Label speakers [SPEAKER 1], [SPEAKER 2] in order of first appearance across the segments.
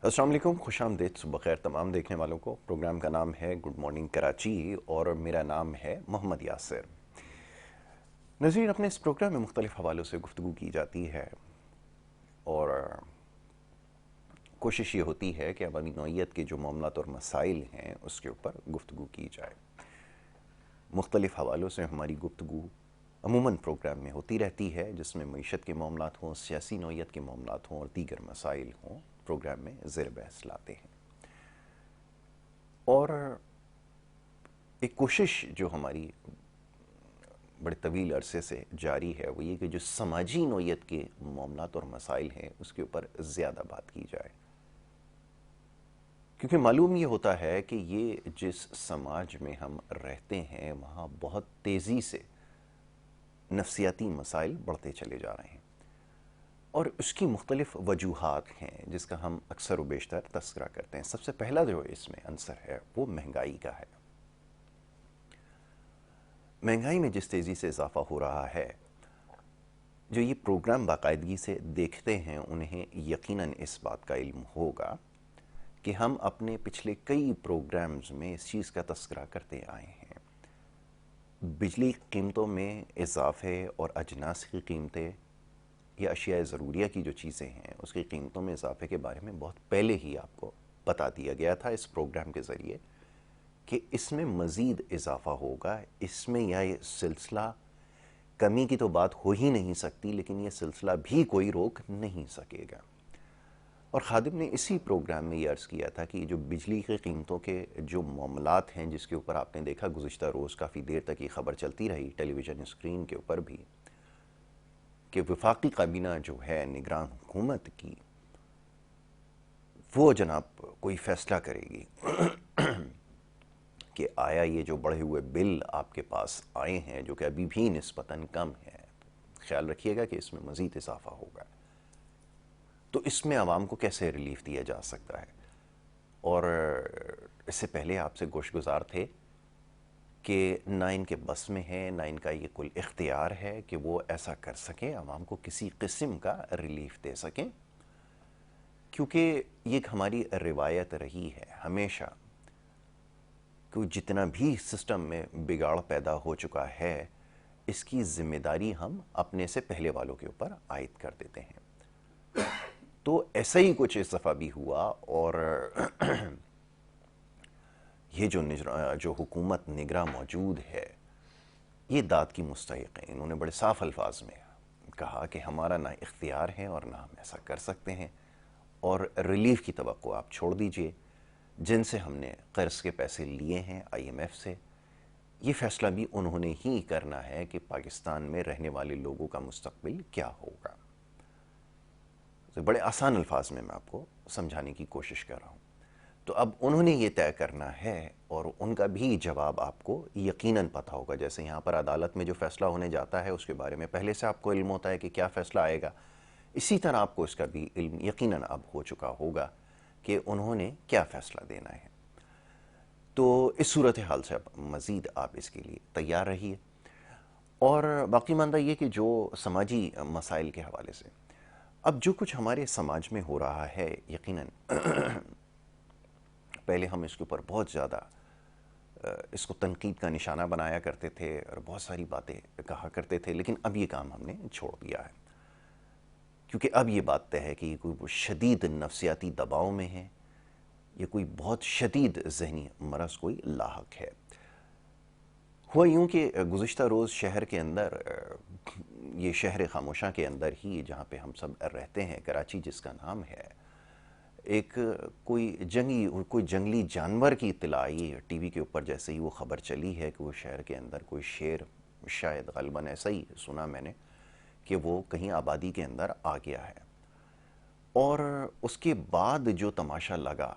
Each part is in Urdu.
[SPEAKER 1] السلام علیکم، خوش آمدید، صبح خیر تمام دیکھنے والوں کو۔ پروگرام کا نام ہے گڈ مارننگ کراچی اور میرا نام ہے محمد یاسر۔ ناظرین، اپنے اس پروگرام میں مختلف حوالوں سے گفتگو کی جاتی ہے اور کوشش یہ ہوتی ہے کہ عوامی نوعیت کے جو معاملات اور مسائل ہیں اس کے اوپر گفتگو کی جائے۔ مختلف حوالوں سے ہماری گفتگو عموماً پروگرام میں ہوتی رہتی ہے، جس میں معیشت کے معاملات ہوں، سیاسی نوعیت کے معاملات ہوں اور دیگر مسائل ہوں، پروگرام میں زیر بحث لاتے ہیں۔ اور ایک کوشش جو ہماری بڑے طویل عرصے سے جاری ہے وہ یہ کہ جو سماجی نوعیت کے معاملات اور مسائل ہیں اس کے اوپر زیادہ بات کی جائے، کیونکہ معلوم یہ ہوتا ہے کہ یہ جس سماج میں ہم رہتے ہیں وہاں بہت تیزی سے نفسیاتی مسائل بڑھتے چلے جا رہے ہیں اور اس کی مختلف وجوہات ہیں جس کا ہم اکثر و بیشتر تذکرہ کرتے ہیں۔ سب سے پہلا جو اس میں عنصر ہے وہ مہنگائی کا ہے۔ مہنگائی میں جس تیزی سے اضافہ ہو رہا ہے، جو یہ پروگرام باقاعدگی سے دیکھتے ہیں انہیں یقیناً اس بات کا علم ہوگا کہ ہم اپنے پچھلے کئی پروگرامز میں اس چیز کا تذکرہ کرتے آئے ہیں۔ بجلی قیمتوں میں اضافے اور اجناس کی قیمتیں یا اشیاء ضروریہ کی جو چیزیں ہیں اس کی قیمتوں میں اضافے کے بارے میں بہت پہلے ہی آپ کو بتا دیا گیا تھا اس پروگرام کے ذریعے کہ اس میں مزید اضافہ ہوگا۔ اس میں یا یہ سلسلہ کمی کی تو بات ہو ہی نہیں سکتی، لیکن یہ سلسلہ بھی کوئی روک نہیں سکے گا۔ اور خادم نے اسی پروگرام میں یہ عرض کیا تھا کہ جو بجلی کی قیمتوں کے جو معاملات ہیں، جس کے اوپر آپ نے دیکھا گزشتہ روز کافی دیر تک یہ خبر چلتی رہی ٹیلی ویژن اسکرین کے اوپر بھی، کہ وفاقی کابینہ جو ہے نگران حکومت کی، وہ جناب کوئی فیصلہ کرے گی کہ آیا یہ جو بڑھے ہوئے بل آپ کے پاس آئے ہیں جو کہ ابھی بھی نسبتاً کم ہے، خیال رکھیے گا کہ اس میں مزید اضافہ ہوگا، تو اس میں عوام کو کیسے ریلیف دیا جا سکتا ہے۔ اور اس سے پہلے آپ سے گوش گزار تھے کہ نہ ان کے بس میں ہے، نہ ان کا یہ کوئی اختیار ہے کہ وہ ایسا کر سکیں، عوام کو کسی قسم کا ریلیف دے سکیں، کیونکہ یہ ایک ہماری روایت رہی ہے ہمیشہ کہ جتنا بھی سسٹم میں بگاڑ پیدا ہو چکا ہے اس کی ذمہ داری ہم اپنے سے پہلے والوں کے اوپر عائد کر دیتے ہیں۔ تو ایسا ہی کچھ اس دفعہ بھی ہوا اور یہ جو حکومت نگراں موجود ہے یہ داد کی مستحق ہے۔ انہوں نے بڑے صاف الفاظ میں کہا کہ ہمارا نہ اختیار ہے اور نہ ہم ایسا کر سکتے ہیں، اور ریلیف کی توقع آپ چھوڑ دیجئے۔ جن سے ہم نے قرض کے پیسے لیے ہیں IMF سے، یہ فیصلہ بھی انہوں نے ہی کرنا ہے کہ پاکستان میں رہنے والے لوگوں کا مستقبل کیا ہوگا۔ بڑے آسان الفاظ میں آپ کو سمجھانے کی کوشش کر رہا ہوں۔ تو اب انہوں نے یہ طے کرنا ہے اور ان کا بھی جواب آپ کو یقیناً پتہ ہوگا۔ جیسے یہاں پر عدالت میں جو فیصلہ ہونے جاتا ہے اس کے بارے میں پہلے سے آپ کو علم ہوتا ہے کہ کیا فیصلہ آئے گا، اسی طرح آپ کو اس کا بھی علم یقیناً اب ہو چکا ہوگا کہ انہوں نے کیا فیصلہ دینا ہے۔ تو اس صورتحال سے اب مزید آپ اس کے لیے تیار رہیے۔ اور باقی ماندہ یہ کہ جو سماجی مسائل کے حوالے سے اب جو کچھ ہمارے سماج میں ہو رہا ہے، یقیناً پہلے ہم اس کے اوپر بہت زیادہ اس کو تنقید کا نشانہ بنایا کرتے تھے اور بہت ساری باتیں کہا کرتے تھے، لیکن اب یہ کام ہم نے چھوڑ دیا ہے، کیونکہ اب یہ بات طے ہے کہ یہ کوئی شدید نفسیاتی دباؤ میں ہے، یہ کوئی بہت شدید ذہنی مرض کوئی لاحق ہے۔ ہوا یوں کہ گزشتہ روز شہر کے اندر، یہ شہر خاموشاں کے اندر ہی جہاں پہ ہم سب رہتے ہیں، کراچی جس کا نام ہے، ایک کوئی جنگلی جانور کی اطلاع آئی ٹی وی کے اوپر۔ جیسے ہی وہ خبر چلی ہے کہ وہ شہر کے اندر کوئی شیر، شاید غالباً ایسا ہی سنا میں نے، کہ وہ کہیں آبادی کے اندر آ گیا ہے، اور اس کے بعد جو تماشا لگا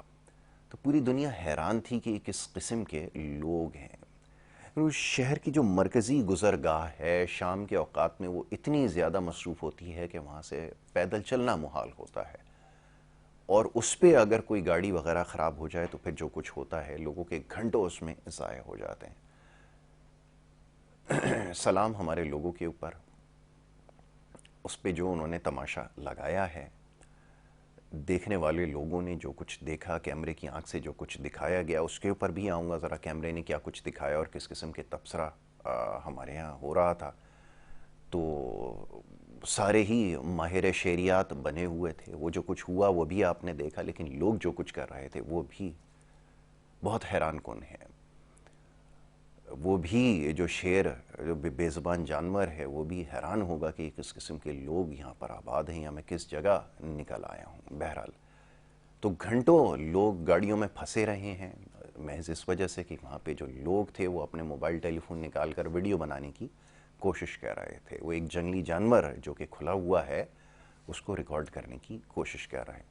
[SPEAKER 1] تو پوری دنیا حیران تھی کہ کس قسم کے لوگ ہیں۔ شہر کی جو مرکزی گزرگاہ ہے شام کے اوقات میں وہ اتنی زیادہ مصروف ہوتی ہے کہ وہاں سے پیدل چلنا محال ہوتا ہے، اور اس پہ اگر کوئی گاڑی وغیرہ خراب ہو جائے تو پھر جو کچھ ہوتا ہے لوگوں کے گھنٹوں اس میں ضائع ہو جاتے ہیں۔ سلام ہمارے لوگوں کے اوپر، اس پہ جو انہوں نے تماشا لگایا ہے، دیکھنے والے لوگوں نے جو کچھ دیکھا، کیمرے کی آنکھ سے جو کچھ دکھایا گیا، اس کے اوپر بھی آؤں گا ذرا کیمرے نے کیا کچھ دکھایا اور کس قسم کے تبصرہ ہمارے ہاں ہو رہا تھا۔ تو سارے ہی ماہر شعریات بنے ہوئے تھے، وہ جو کچھ ہوا وہ بھی آپ نے دیکھا، لیکن لوگ جو کچھ کر رہے تھے وہ بھی بہت حیران کن ہے۔ وہ بھی جو شیر، جو بے زبان جانور ہے، وہ بھی حیران ہوگا کہ کس قسم کے لوگ یہاں پر آباد ہیں یا میں کس جگہ نکل آیا ہوں۔ بہرحال تو گھنٹوں لوگ گاڑیوں میں پھنسے رہے ہیں محض اس وجہ سے کہ وہاں پہ جو لوگ تھے وہ اپنے موبائل ٹیلی فون نکال کر ویڈیو بنانے کی کوشش کر رہے تھے۔ وہ ایک جنگلی جانور جو کہ کھلا ہوا ہے اس کو ریکارڈ کرنے کی کوشش کر رہے ہیں۔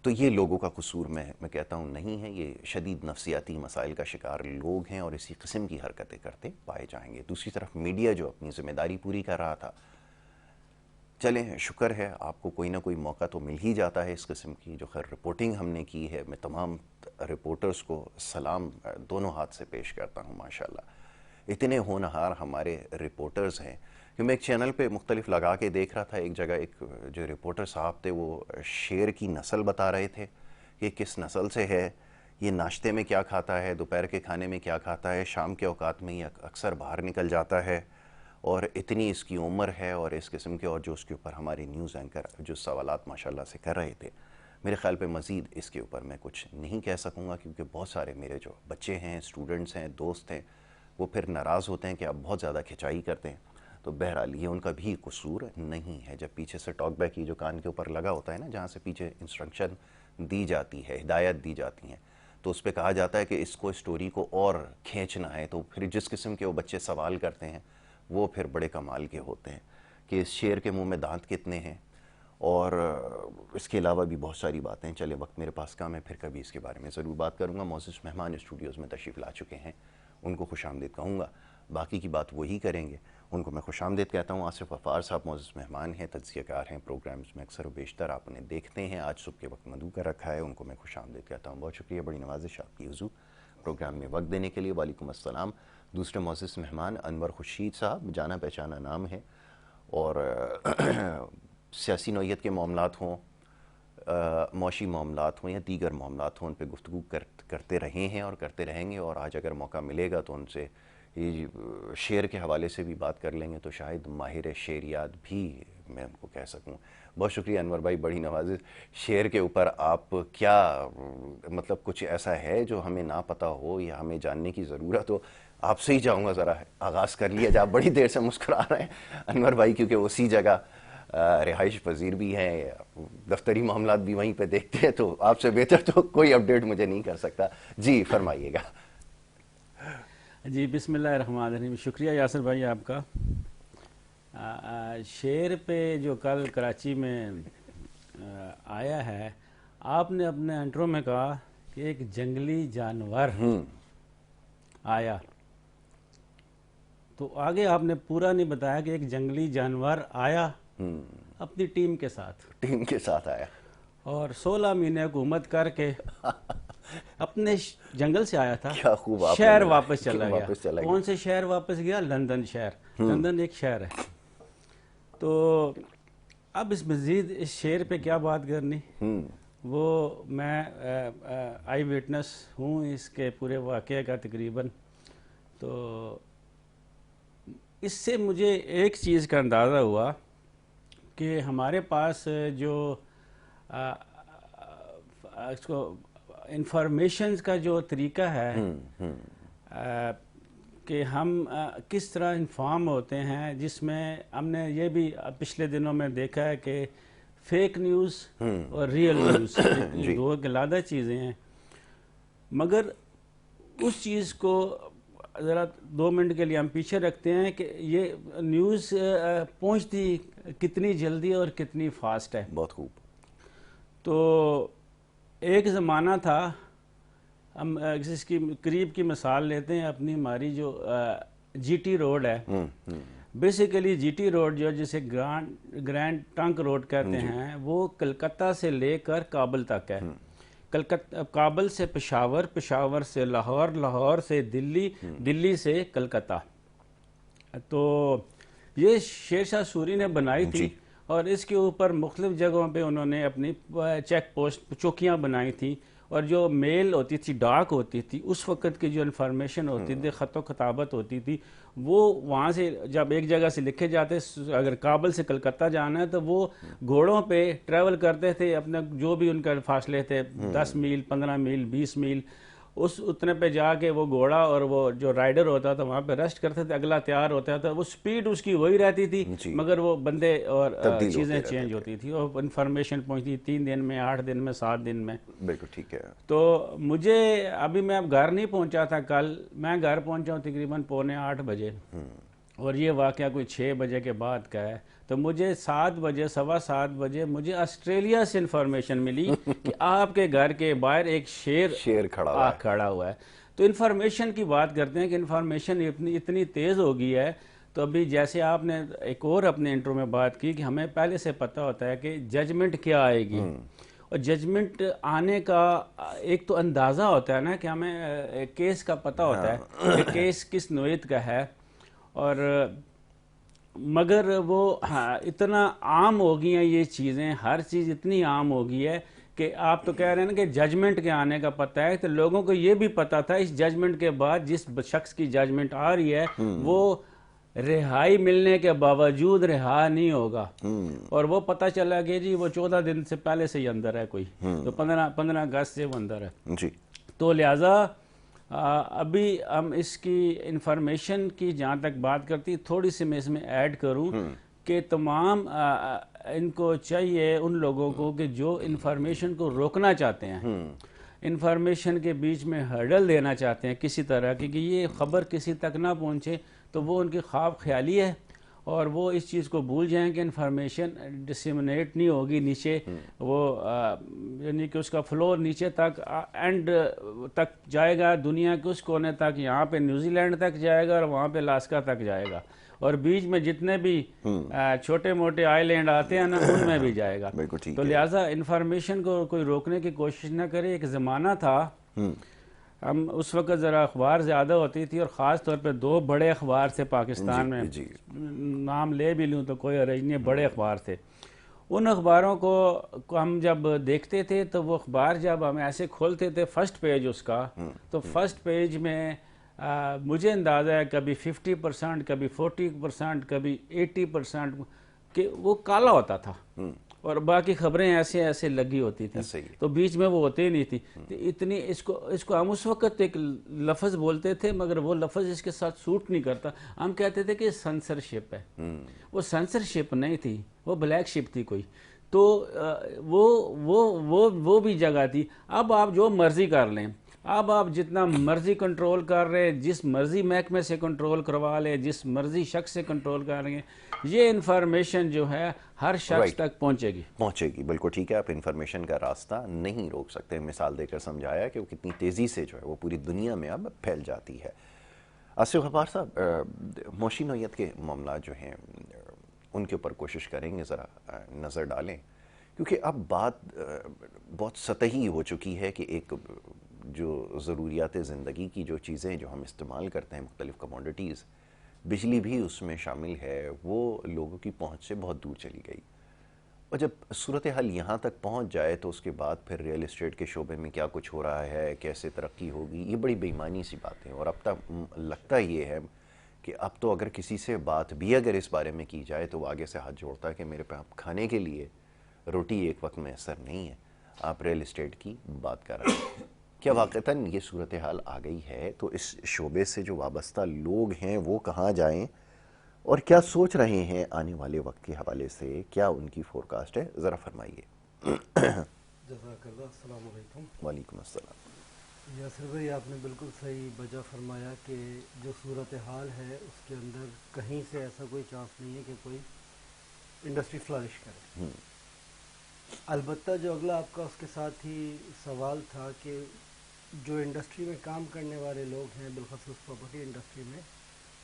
[SPEAKER 1] تو یہ لوگوں کا قصور میں کہتا ہوں نہیں ہے، یہ شدید نفسیاتی مسائل کا شکار لوگ ہیں اور اسی قسم کی حرکتیں کرتے پائے جائیں گے۔ دوسری طرف میڈیا جو اپنی ذمہ داری پوری کر رہا تھا، چلیں شکر ہے آپ کو کوئی نہ کوئی موقع تو مل ہی جاتا ہے اس قسم کی جو خیر رپورٹنگ ہم نے کی ہے۔ میں تمام رپورٹرز کو سلام دونوں ہاتھ سے پیش کرتا ہوں، ماشاءاللہ اتنے ہونہار ہمارے رپورٹرز ہیں کہ میں ایک چینل پہ مختلف لگا کے دیکھ رہا تھا، ایک جگہ ایک جو رپورٹر صاحب تھے وہ شیر کی نسل بتا رہے تھے کہ کس نسل سے ہے، یہ ناشتے میں کیا کھاتا ہے، دوپہر کے کھانے میں کیا کھاتا ہے، شام کے اوقات میں یہ اکثر باہر نکل جاتا ہے اور اتنی اس کی عمر ہے اور اس قسم کے، اور جو اس کے اوپر ہمارے نیوز اینکر جو سوالات ماشاءاللہ سے کر رہے تھے۔ میرے خیال پہ مزید اس کے اوپر میں کچھ نہیں کہہ سکوں گا کیونکہ بہت سارے میرے جو بچے ہیں، اسٹوڈنٹس ہیں، دوست ہیں، وہ پھر ناراض ہوتے ہیں کہ آپ بہت زیادہ کھنچائی کرتے ہیں۔ تو بہرحال یہ ان کا بھی قصور نہیں ہے۔ جب پیچھے سے ٹاک بیک کی جو کان کے اوپر لگا ہوتا ہے نا، جہاں سے پیچھے انسٹرکشن دی جاتی ہے، ہدایت دی جاتی ہیں، تو اس پہ کہا جاتا ہے کہ اس کو اسٹوری کو اور کھینچنا ہے، تو پھر جس قسم کے وہ بچے سوال کرتے ہیں وہ پھر بڑے کمال کے ہوتے ہیں کہ اس شیر کے منہ میں دانت کتنے ہیں، اور اس کے علاوہ بھی بہت ساری باتیں۔ چلے وقت میرے پاس کم ہے، پھر کبھی اس کے بارے میں ضرور بات کروں گا۔ معزز مہمان اسٹوڈیوز میں تشریف لا چکے ہیں، ان کو خوش آمدید کہوں گا، باقی کی بات وہی کریں گے، ان کو میں خوش آمدید کہتا ہوں۔ آصف غفار صاحب معزز مہمان ہیں، تجزیہ کار ہیں، پروگرامز میں اکثر و بیشتر آپ انہیں دیکھتے ہیں، آج صبح کے وقت مدعو کر رکھا ہے، ان کو میں خوش آمدید کہتا ہوں۔ بہت شکریہ، بڑی نوازش آپ کی حضور پروگرام میں وقت دینے کے لیے۔ وعلیکم السلام۔ دوسرے معزز مہمان انور خورشید صاحب، جانا پہچانا نام ہے، اور سیاسی نوعیت کے معاملات ہوں، معاشی معاملات ہوں یا دیگر معاملات ہوں، ان پہ گفتگو کرتے رہے ہیں اور کرتے رہیں گے، اور آج اگر موقع ملے گا تو ان سے شعر کے حوالے سے بھی بات کر لیں گے، تو شاید ماہر شعریات بھی میں ان کو کہہ سکوں۔ بہت شکریہ انور بھائی، بڑی نوازش۔ شعر کے اوپر آپ کیا مطلب کچھ ایسا ہے جو ہمیں نہ پتہ ہو یا ہمیں جاننے کی ضرورت ہو؟ آپ سے ہی چاہوں گا ذرا آغاز کر لیا جائے۔ آپ بڑی دیر سے مسکرا رہے ہیں انور بھائی، کیونکہ اسی جگہ رہائش پذیر بھی ہیں، دفتری معاملات بھی وہیں پہ دیکھتے ہیں، تو آپ سے بہتر تو کوئی اپڈیٹ مجھے نہیں کر سکتا۔ جی فرمائیے گا۔
[SPEAKER 2] جی بسم اللہ الرحمن الرحیم۔ شکریہ یاسر بھائی آپ کا۔ شعر پہ جو کل کراچی میں آیا ہے، آپ نے اپنے انٹرو میں کہا کہ ایک جنگلی جانور آیا، تو آگے آپ نے پورا نہیں بتایا کہ ایک جنگلی جانور آیا اپنی ٹیم کے ساتھ
[SPEAKER 1] آیا
[SPEAKER 2] اور 16 مہینے حکومت کر کے اپنے جنگل سے آیا تھا،
[SPEAKER 1] کیا خوب آپ
[SPEAKER 2] شہر واپس چلا گیا۔
[SPEAKER 1] گیا۔
[SPEAKER 2] کون سے شہر واپس گیا؟ لندن شہر۔ لندن ایک شہر ہے۔ تو اب اس مزید اس شعر پہ کیا بات کرنی، وہ میں آئی وٹنس ہوں اس کے پورے واقعے کا تقریباً۔ تو اس سے مجھے ایک چیز کا اندازہ ہوا کہ ہمارے پاس جو اس کو انفارمیشنز کا جو طریقہ ہے کہ ہم کس طرح انفارم ہوتے ہیں، جس میں ہم نے یہ بھی پچھلے دنوں میں دیکھا ہے کہ فیک نیوز اور ریئل نیوز دو علیحدہ چیزیں ہیں، مگر اس چیز کو ذرا 2 منٹ کے لیے ہم پیچھے رکھتے ہیں کہ یہ نیوز پہنچتی کتنی جلدی اور کتنی فاسٹ ہے۔
[SPEAKER 1] بہت خوب۔
[SPEAKER 2] تو ایک زمانہ تھا ہم اس کی قریب کی مثال لیتے ہیں اپنی ہماری جو جی ٹی روڈ ہے. بیسیکلی جی ٹی روڈ جو جسے گرینڈ ٹرنک روڈ کہتے ہیں وہ کلکتہ سے لے کر کابل تک ہے. کابل سے پشاور، پشاور سے لاہور، لاہور سے دلی، دلی سے کلکتہ. تو یہ شیر شاہ سوری نے بنائی تھی اور اس کے اوپر مختلف جگہوں پہ انہوں نے اپنی چیک پوسٹ چوکیاں بنائی تھیں. اور جو میل ہوتی تھی، ڈاک ہوتی تھی، اس وقت کی جو انفارمیشن ہوتی تھی، خط و خطابت ہوتی تھی، وہ وہاں سے جب ایک جگہ سے لکھے جاتے، اگر کابل سے کلکتہ جانا ہے تو وہ گھوڑوں پہ ٹریول کرتے تھے، اپنے جو بھی ان کا فاصلے تھے 10 میل، 15 میل، 20 میل، اتنے پہ جا کے وہ گھوڑا اور وہ جو رائڈر ہوتا تھا وہاں پہ ریسٹ کرتے تھے، اگلا تیار ہوتا تھا. وہ سپیڈ اس کی وہی رہتی تھی مگر وہ بندے اور چیزیں چینج ہوتی تھی اور انفارمیشن پہنچتی 3 دن میں، 8 دن میں، 7 دن میں.
[SPEAKER 1] بالکل ٹھیک ہے.
[SPEAKER 2] تو مجھے ابھی میں اب گھر نہیں پہنچا تھا کل، میں گھر پہنچا ہوں تقریباً 7:45 بجے اور یہ واقعہ کوئی 6 بجے کے بعد کا ہے. تو مجھے 7 بجے، 7:15 بجے مجھے آسٹریلیا سے انفارمیشن ملی کہ آپ کے گھر کے باہر ایک شیر کھڑا ہوا ہے. تو انفارمیشن کی بات کرتے ہیں کہ انفارمیشن اتنی تیز ہو گئی ہے. تو ابھی جیسے آپ نے ایک اور اپنے انٹرو میں بات کی کہ ہمیں پہلے سے پتہ ہوتا ہے کہ ججمنٹ کیا آئے گی، اور ججمنٹ آنے کا ایک تو اندازہ ہوتا ہے نا کہ ہمیں کیس کا پتہ ہوتا ہے کہ کیس کس نوعیت کا ہے. اور مگر وہ اتنا عام ہو گئی ہیں یہ چیزیں، ہر چیز اتنی عام ہو گئی ہے کہ آپ تو کہہ رہے ہیں نا کہ ججمنٹ کے آنے کا پتہ ہے، تو لوگوں کو یہ بھی پتہ تھا اس ججمنٹ کے بعد جس شخص کی ججمنٹ آ رہی ہے وہ رہائی ملنے کے باوجود رہا نہیں ہوگا. اور وہ پتہ چلا کہ جی وہ 14 دن سے پہلے سے ہی اندر ہے کوئی، تو 15 اگست سے وہ اندر ہے. تو لہٰذا ابھی ہم اس کی انفارمیشن کی جہاں تک بات کرتی، تھوڑی سی میں اس میں ایڈ کروں کہ تمام ان کو چاہیے ان لوگوں کو کہ جو انفارمیشن کو روکنا چاہتے ہیں، انفارمیشن کے بیچ میں ہرڈل دینا چاہتے ہیں کسی طرح کی کہ یہ خبر کسی تک نہ پہنچے، تو وہ ان کی خواب خیالی ہے اور وہ اس چیز کو بھول جائیں کہ انفارمیشن ڈسیمنیٹ نہیں ہوگی نیچے، وہ یعنی کہ اس کا فلو نیچے تک اینڈ تک جائے گا، دنیا کے اس کونے تک، یہاں پہ نیوزی لینڈ تک جائے گا اور وہاں پہ لاسکا تک جائے گا، اور بیچ میں جتنے بھی چھوٹے موٹے آئی لینڈ آتے ہیں نا ان میں بھی جائے گا. تو لہٰذا انفارمیشن کو کوئی روکنے کی کوشش نہ کرے. ایک زمانہ تھا ہم اس وقت ذرا اخبار زیادہ ہوتی تھی اور خاص طور پہ 2 بڑے اخبار تھے پاکستان میں، نام لے بھی لوں تو کوئی حرج نہیں، بڑے اخبار تھے. ان اخباروں کو ہم جب دیکھتے تھے تو وہ اخبار جب ہم ایسے کھولتے تھے فرسٹ پیج اس کا، تو فرسٹ پیج میں مجھے اندازہ ہے کبھی 50%، کبھی 40%، کبھی 80% کہ وہ کالا ہوتا تھا اور باقی خبریں ایسے ایسے لگی ہوتی تھیں، تو بیچ میں وہ ہوتے ہی نہیں تھی. اتنی اس کو ہم اس وقت ایک لفظ بولتے تھے مگر وہ لفظ اس کے ساتھ سوٹ نہیں کرتا. ہم کہتے تھے کہ سنسرشپ ہے. وہ سنسرشپ نہیں تھی، وہ بلیک شپ تھی کوئی. تو وہ بھی جگہ تھی. اب آپ جو مرضی کر لیں، اب آپ جتنا مرضی کنٹرول کر رہے، جس مرضی محکمے سے کنٹرول کروا لیں، جس مرضی شخص سے کنٹرول کر رہے ہیں، یہ انفارمیشن جو ہے ہر شخص تک پہنچے گی.
[SPEAKER 1] بالکل ٹھیک ہے. آپ انفارمیشن کا راستہ نہیں روک سکتے. مثال دے کر سمجھایا کہ وہ کتنی تیزی سے جو ہے وہ پوری دنیا میں اب پھیل جاتی ہے. آصف غفار صاحب، معاشی نوعیت کے معاملات جو ہیں ان کے اوپر کوشش کریں گے ذرا نظر ڈالیں، کیونکہ اب بات بہت سطحی ہو چکی ہے کہ ایک جو ضروریات زندگی کی جو چیزیں جو ہم استعمال کرتے ہیں، مختلف کموڈٹیز، بجلی بھی اس میں شامل ہے، وہ لوگوں کی پہنچ سے بہت دور چلی گئی. اور جب صورتحال یہاں تک پہنچ جائے تو اس کے بعد پھر ریئل اسٹیٹ کے شعبے میں کیا کچھ ہو رہا ہے، کیسے ترقی ہوگی، یہ بڑی بے ایمانی سی باتیں. اور اب تک لگتا یہ ہے کہ اب تو اگر کسی سے بات بھی اگر اس بارے میں کی جائے تو وہ آگے سے ہاتھ جوڑتا ہے کہ میرے پہ آپ کھانے کے لیے روٹی ایک وقت میں اثر نہیں ہے، آپ ریئل اسٹیٹ کی بات کر رہے ہیں. کیا واقعتاً یہ صورتحال آ گئی ہے؟ تو اس شعبے سے جو وابستہ لوگ ہیں وہ کہاں جائیں اور کیا سوچ رہے ہیں آنے والے وقت کے حوالے سے، کیا ان کی فورکاسٹ ہے؟ ذرا فرمائیے.
[SPEAKER 3] جزاک اللہ. السلام علیکم.
[SPEAKER 1] وعلیکم السلام.
[SPEAKER 3] یاسر بھائی، آپ نے بالکل صحیح بجا فرمایا کہ جو صورتحال ہے اس کے اندر کہیں سے ایسا کوئی چانس نہیں ہے کہ کوئی انڈسٹری فلرش کرے. البتہ جو اگلا آپ کا اس کے ساتھ ہی سوال تھا کہ جو انڈسٹری میں کام کرنے والے لوگ ہیں بالخصوص پراپرٹی انڈسٹری میں،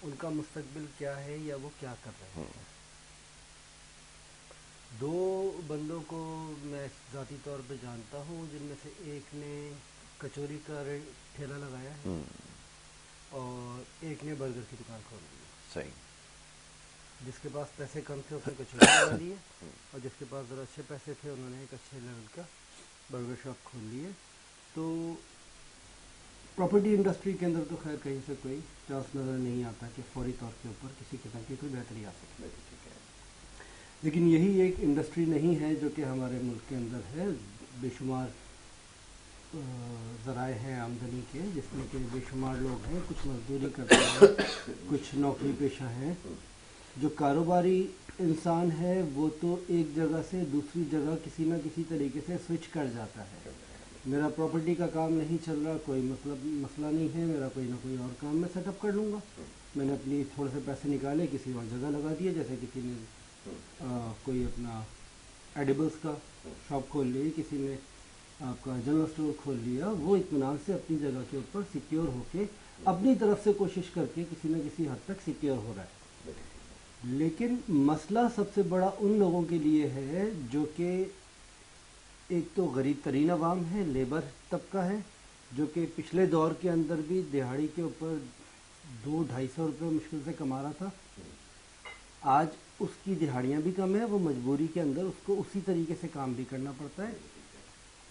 [SPEAKER 3] ان کا مستقبل کیا ہے یا وہ کیا کر رہے ہیں. دو بندوں کو میں ذاتی طور پہ جانتا ہوں، جن میں سے ایک نے کچوری کا ٹھیلا لگایا ہے اور ایک نے برگر کی دکان کھول دی ہے.
[SPEAKER 1] صحیح.
[SPEAKER 3] جس کے پاس پیسے کم تھے اس نے کچوری لگا لی ہے، اور جس کے پاس ذرا اچھے پیسے تھے انہوں نے ایک اچھے لیول کا برگر شاپ کھول لی ہے. تو پراپرٹی انڈسٹری کے اندر تو خیر کہیں سے کوئی چانس نظر نہیں آتا کہ فوری طور کے اوپر کسی قسم کی کوئی بہتری آ سکے. لیکن یہی ایک انڈسٹری نہیں ہے جو کہ ہمارے ملک کے اندر ہے. بے شمار ذرائع ہیں آمدنی کے، جس میں کہ بے شمار لوگ ہیں، کچھ مزدوری کرتے ہیں، کچھ نوکری پیشہ ہیں. جو کاروباری انسان ہے وہ تو ایک جگہ سے دوسری جگہ کسی نہ کسی طریقے سے سوئچ کر جاتا ہے. میرا پراپرٹی کا کام نہیں چل رہا، کوئی مسئلہ نہیں ہے، میرا کوئی نہ کوئی اور کام میں سیٹ اپ کر لوں گا. میں نے اپنی تھوڑے سے پیسے نکالے کسی اور جگہ لگا دیے، جیسے کسی نے کوئی اپنا ایڈیبلس کا شاپ کھول لی، کسی نے آپ کا جنرل اسٹور کھول لیا. وہ اطمینان سے اپنی جگہ کے اوپر سیکیور ہو کے اپنی طرف سے کوشش کر کے کسی نہ کسی حد تک سیکیور ہو رہا ہے. لیکن مسئلہ سب سے بڑا ان لوگوں کے لیے ہے جو کہ ایک تو غریب ترین عوام ہے، لیبر طبقہ ہے، جو کہ پچھلے دور کے اندر بھی دہاڑی کے اوپر 200-250 روپے مشکل سے کما رہا تھا. آج اس کی دہاڑیاں بھی کم ہیں، وہ مجبوری کے اندر اس کو اسی طریقے سے کام بھی کرنا پڑتا ہے.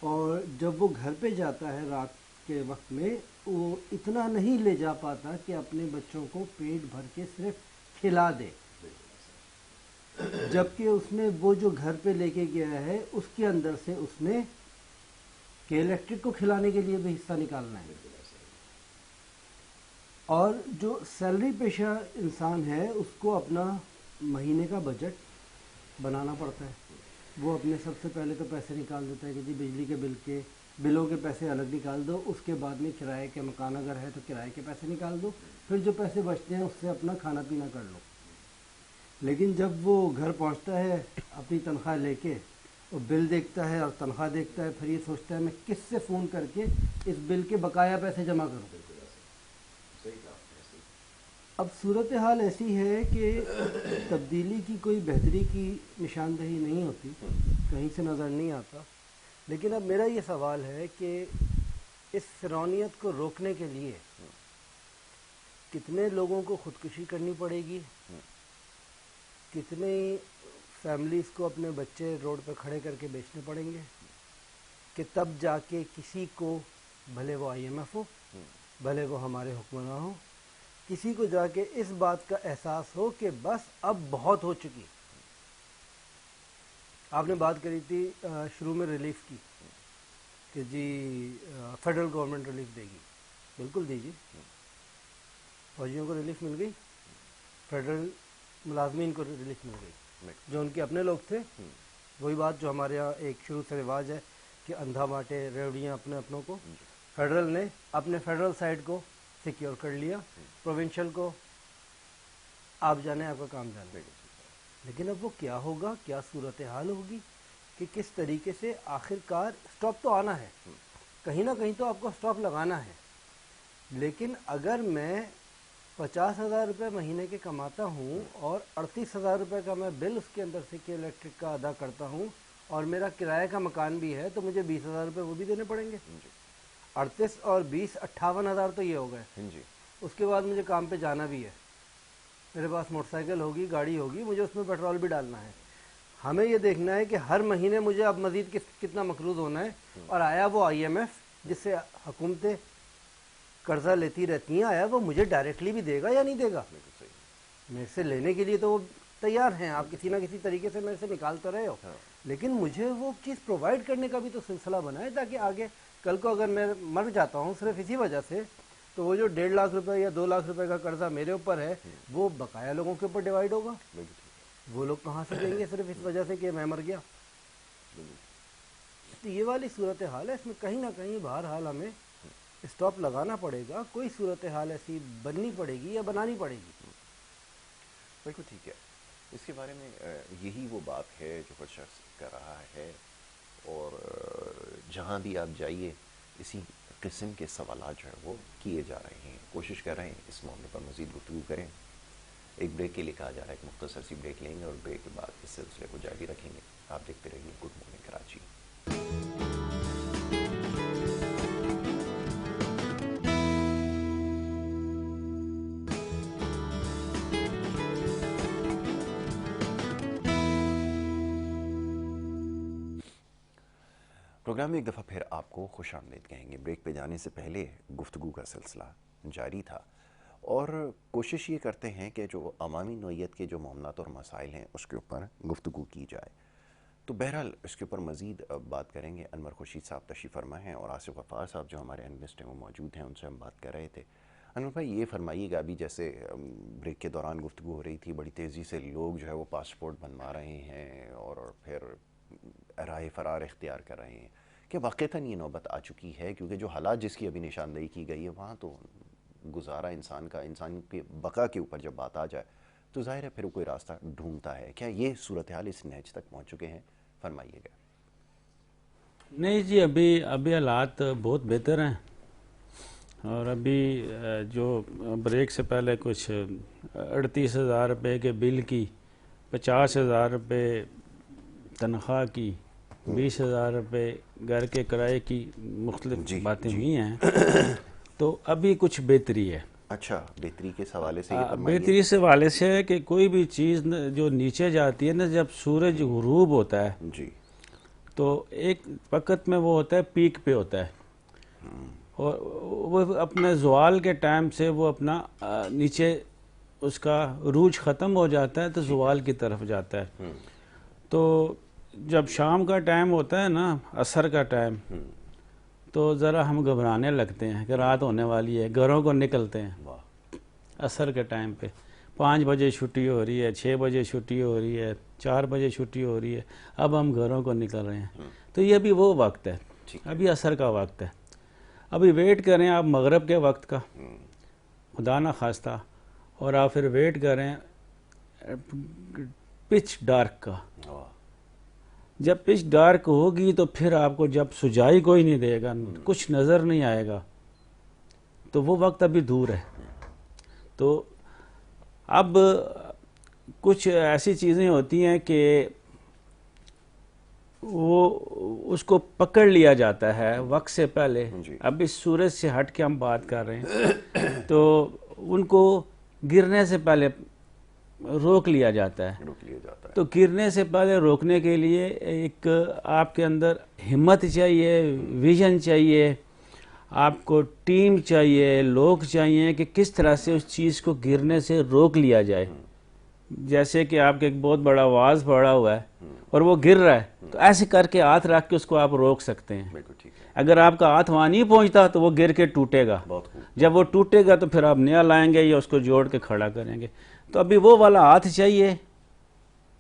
[SPEAKER 3] اور جب وہ گھر پہ جاتا ہے رات کے وقت میں، وہ اتنا نہیں لے جا پاتا کہ اپنے بچوں کو پیٹ بھر کے صرف کھلا دے، جبکہ اس نے وہ جو گھر پہ لے کے گیا ہے اس کے اندر سے اس نے کہ الیکٹرک کو کھلانے کے لیے بھی حصہ نکالنا ہے. اور جو سیلری پیشہ انسان ہے اس کو اپنا مہینے کا بجٹ بنانا پڑتا ہے. وہ اپنے سب سے پہلے تو پیسے نکال دیتا ہے کہ جی بجلی کے بلوں کے پیسے الگ نکال دو، اس کے بعد میں کرائے کے مکان اگر ہے تو کرائے کے پیسے نکال دو، پھر جو پیسے بچتے ہیں اس سے اپنا کھانا پینا کر لو. لیکن جب وہ گھر پہنچتا ہے اپنی تنخواہ لے کے اور بل دیکھتا ہے اور تنخواہ دیکھتا ہے، پھر یہ سوچتا ہے میں کس سے فون کر کے اس بل کے بقایا پیسے جمع کروں. اب صورتحال ایسی ہے کہ تبدیلی کی کوئی بہتری کی نشاندہی نہیں ہوتی، کہیں سے نظر نہیں آتا. لیکن اب میرا یہ سوال ہے کہ اس فرعونیت کو روکنے کے لیے کتنے لوگوں کو خودکشی کرنی پڑے گی، کتنی فیملیز کو اپنے بچے روڈ پہ کھڑے کر کے بیچنے پڑیں گے کہ تب جا کے کسی کو، بھلے وہ IMF ہو، بھلے وہ ہمارے حکمراں ہوں، کسی کو جا کے اس بات کا احساس ہو کہ بس اب بہت ہو چکی. آپ نے بات کری تھی شروع میں ریلیف کی کہ جی فیڈرل گورنمنٹ ریلیف دے گی. بالکل دیجیے، فوجیوں کو ریلیف مل گئی، فیڈرل ملازمین کو ریلیف مل گئی جو ان کے اپنے لوگ تھے. وہی بات جو ہمارے یہاں ایک شروع سے رواج ہے کہ اندھا بانٹے ریوڑیاں اپنے اپنوں کو. فیڈرل نے اپنے فیڈرل سائڈ کو سیکیور کر لیا، پروونشل کو آپ جانے، آپ کا کام جانے. لیکن اب وہ کیا ہوگا، کیا صورتحال ہوگی کہ کس طریقے سے آخر کار سٹاپ تو آنا ہے، کہیں نہ کہیں تو آپ کو سٹاپ لگانا ہے. لیکن اگر میں 50,000 روپے مہینے کے کماتا ہوں اور 38,000 روپے کا میں بل اس کے اندر سے کہ الیکٹرک کا ادا کرتا ہوں اور میرا کرایہ کا مکان بھی ہے، تو مجھے 20,000 روپے وہ بھی دینے پڑیں گے. 38 اور 20 58,000 تو یہ ہو گئے. اس کے بعد مجھے کام پہ جانا بھی ہے، میرے پاس موٹر سائیکل ہوگی، گاڑی ہوگی، مجھے اس میں پیٹرول بھی ڈالنا ہے. ہمیں یہ دیکھنا ہے کہ ہر مہینے مجھے اب مزید کتنا مقروض ہونا ہے. اور آیا وہ IMF جس سے حکومتیں قرضہ لیتی رہتی ہیں، آیا وہ مجھے ڈائریکٹلی بھی دے گا یا نہیں دے گا؟ میرے سے لینے کے لیے تو وہ تیار ہیں، آپ کسی نہ کسی طریقے سے میرے سے نکال تو رہے ہو، لیکن مجھے وہ چیز پرووائڈ کرنے کا بھی تو سلسلہ بنا ہے تاکہ آگے کل کو اگر میں مر جاتا ہوں صرف اسی وجہ سے، تو وہ جو 1.5 لاکھ روپے یا 2 لاکھ روپے کا قرضہ میرے اوپر ہے وہ بقایا لوگوں کے اوپر ڈیوائڈ ہوگا. وہ لوگ کہاں سے دیں گے صرف اس وجہ سے کہ میں مر گیا؟ تو یہ والی صورتحال ہے. اس میں کہیں نہ کہیں بہرحال ہمیں اسٹاپ لگانا پڑے گا، کوئی صورتحال ایسی بننی پڑے گی یا بنانی پڑے گی.
[SPEAKER 1] بالکل ٹھیک ہے. اس کے بارے میں یہی وہ بات ہے جو ہر شخص کر رہا ہے، اور جہاں بھی آپ جائیے اسی قسم کے سوالات جو ہے وہ کیے جا رہے ہیں. کوشش کر رہے ہیں اس معاملے پر مزید گفتگو کریں. ایک بریک کے لیے کہا جا رہا ہے, ایک مختصر سی بریک لیں گے اور بریک کے بعد اس سلسلے کو جاری رکھیں گے. آپ دیکھتے رہیے گڈ مارننگ کراچی. پروگرام میں ایک دفعہ پھر آپ کو خوش آمدید کہیں گے. بریک پہ جانے سے پہلے گفتگو کا سلسلہ جاری تھا اور کوشش یہ کرتے ہیں کہ جو عوامی نوعیت کے جو معاملات اور مسائل ہیں اس کے اوپر گفتگو کی جائے. تو بہرحال اس کے اوپر مزید بات کریں گے. انور خورشید صاحب تشریف فرما ہیں اور آصف غفار صاحب جو ہمارے اینالسٹ ہیں وہ موجود ہیں, ان سے ہم بات کر رہے تھے. انور بھائی یہ فرمائیے گا, ابھی جیسے بریک کے دوران گفتگو ہو رہی تھی, بڑی تیزی سے لوگ جو ہے وہ پاسپورٹ بنوا رہے ہیں اور پھر راہ فرار اختیار کر رہے ہیں, کہ واقعتاً یہ نوبت آ چکی ہے کیونکہ جو حالات جس کی ابھی نشاندہی کی گئی ہے وہاں تو گزارا انسان کا, انسان کی بقا کے اوپر جب بات آ جائے تو ظاہر ہے پھر وہ کوئی راستہ ڈھونڈتا ہے. کیا یہ صورتحال اس نہج تک پہنچ چکے ہیں؟ فرمائیے گا.
[SPEAKER 2] نہیں جی, ابھی حالات بہت بہتر ہیں اور ابھی جو بریک سے پہلے کچھ 38,000 روپے کے بل کی, 50,000 روپے تنخواہ کی, 20,000 روپے گھر کے کرائے کی مختلف باتیں ہوئی ہیں, تو ابھی کچھ بہتری ہے.
[SPEAKER 1] اچھا, بہتری کے حوالے سے یہ فرمائیے.
[SPEAKER 2] بہتری سے حوالے سے ہے کہ کوئی بھی چیز جو نیچے جاتی ہے نا, جب سورج غروب ہوتا ہے
[SPEAKER 1] جی
[SPEAKER 2] تو ایک وقت میں وہ ہوتا ہے پیک پہ ہوتا ہے, اور وہ اپنے زوال کے ٹائم سے وہ اپنا نیچے اس کا عروج ختم ہو جاتا ہے تو زوال کی طرف جاتا ہے. تو جب شام کا ٹائم ہوتا ہے نا, عصر کا ٹائم, تو ذرا ہم گھبرانے لگتے ہیں کہ رات ہونے والی ہے, گھروں کو نکلتے ہیں. عصر کے ٹائم پہ 5 بجے چھٹی ہو رہی ہے, 6 بجے چھٹی ہو رہی ہے, 4 بجے چھٹی ہو رہی ہے, اب ہم گھروں کو نکل رہے ہیں. تو یہ ابھی وہ وقت ہے, ابھی عصر کا وقت ہے. ابھی ویٹ کریں آپ مغرب کے وقت کا, خدا نہ خواستہ, اور آپ پھر ویٹ کریں پچ ڈارک کا. جب پچ ڈارک ہوگی تو پھر آپ کو جب سجائی کوئی نہیں دے گا, کچھ نظر نہیں آئے گا, تو وہ وقت ابھی دور ہے. تو اب کچھ ایسی چیزیں ہوتی ہیں کہ وہ اس کو پکڑ لیا جاتا ہے وقت سے پہلے. اب اس سورج سے ہٹ کے ہم بات کر رہے ہیں تو ان کو گرنے سے پہلے روک لیا جاتا ہے. تو گرنے سے پہلے روکنے کے لیے ایک آپ کے اندر ہمت چاہیے, ویژن چاہیے, آپ کو ٹیم چاہیے, لوگ چاہیے کہ کس طرح سے اس چیز کو گرنے سے روک لیا جائے. جیسے کہ آپ کے ایک بہت بڑا واز پڑا ہوا ہے اور وہ گر رہا ہے, تو ایسے کر کے ہاتھ رکھ کے اس کو آپ روک سکتے ہیں. اگر آپ کا ہاتھ وہاں نہیں پہنچتا تو وہ گر کے ٹوٹے گا. جب وہ ٹوٹے گا تو پھر آپ نیا لائیں گے یا اس کو جوڑ کے کھڑا کریں گے. تو ابھی وہ والا ہاتھ چاہیے.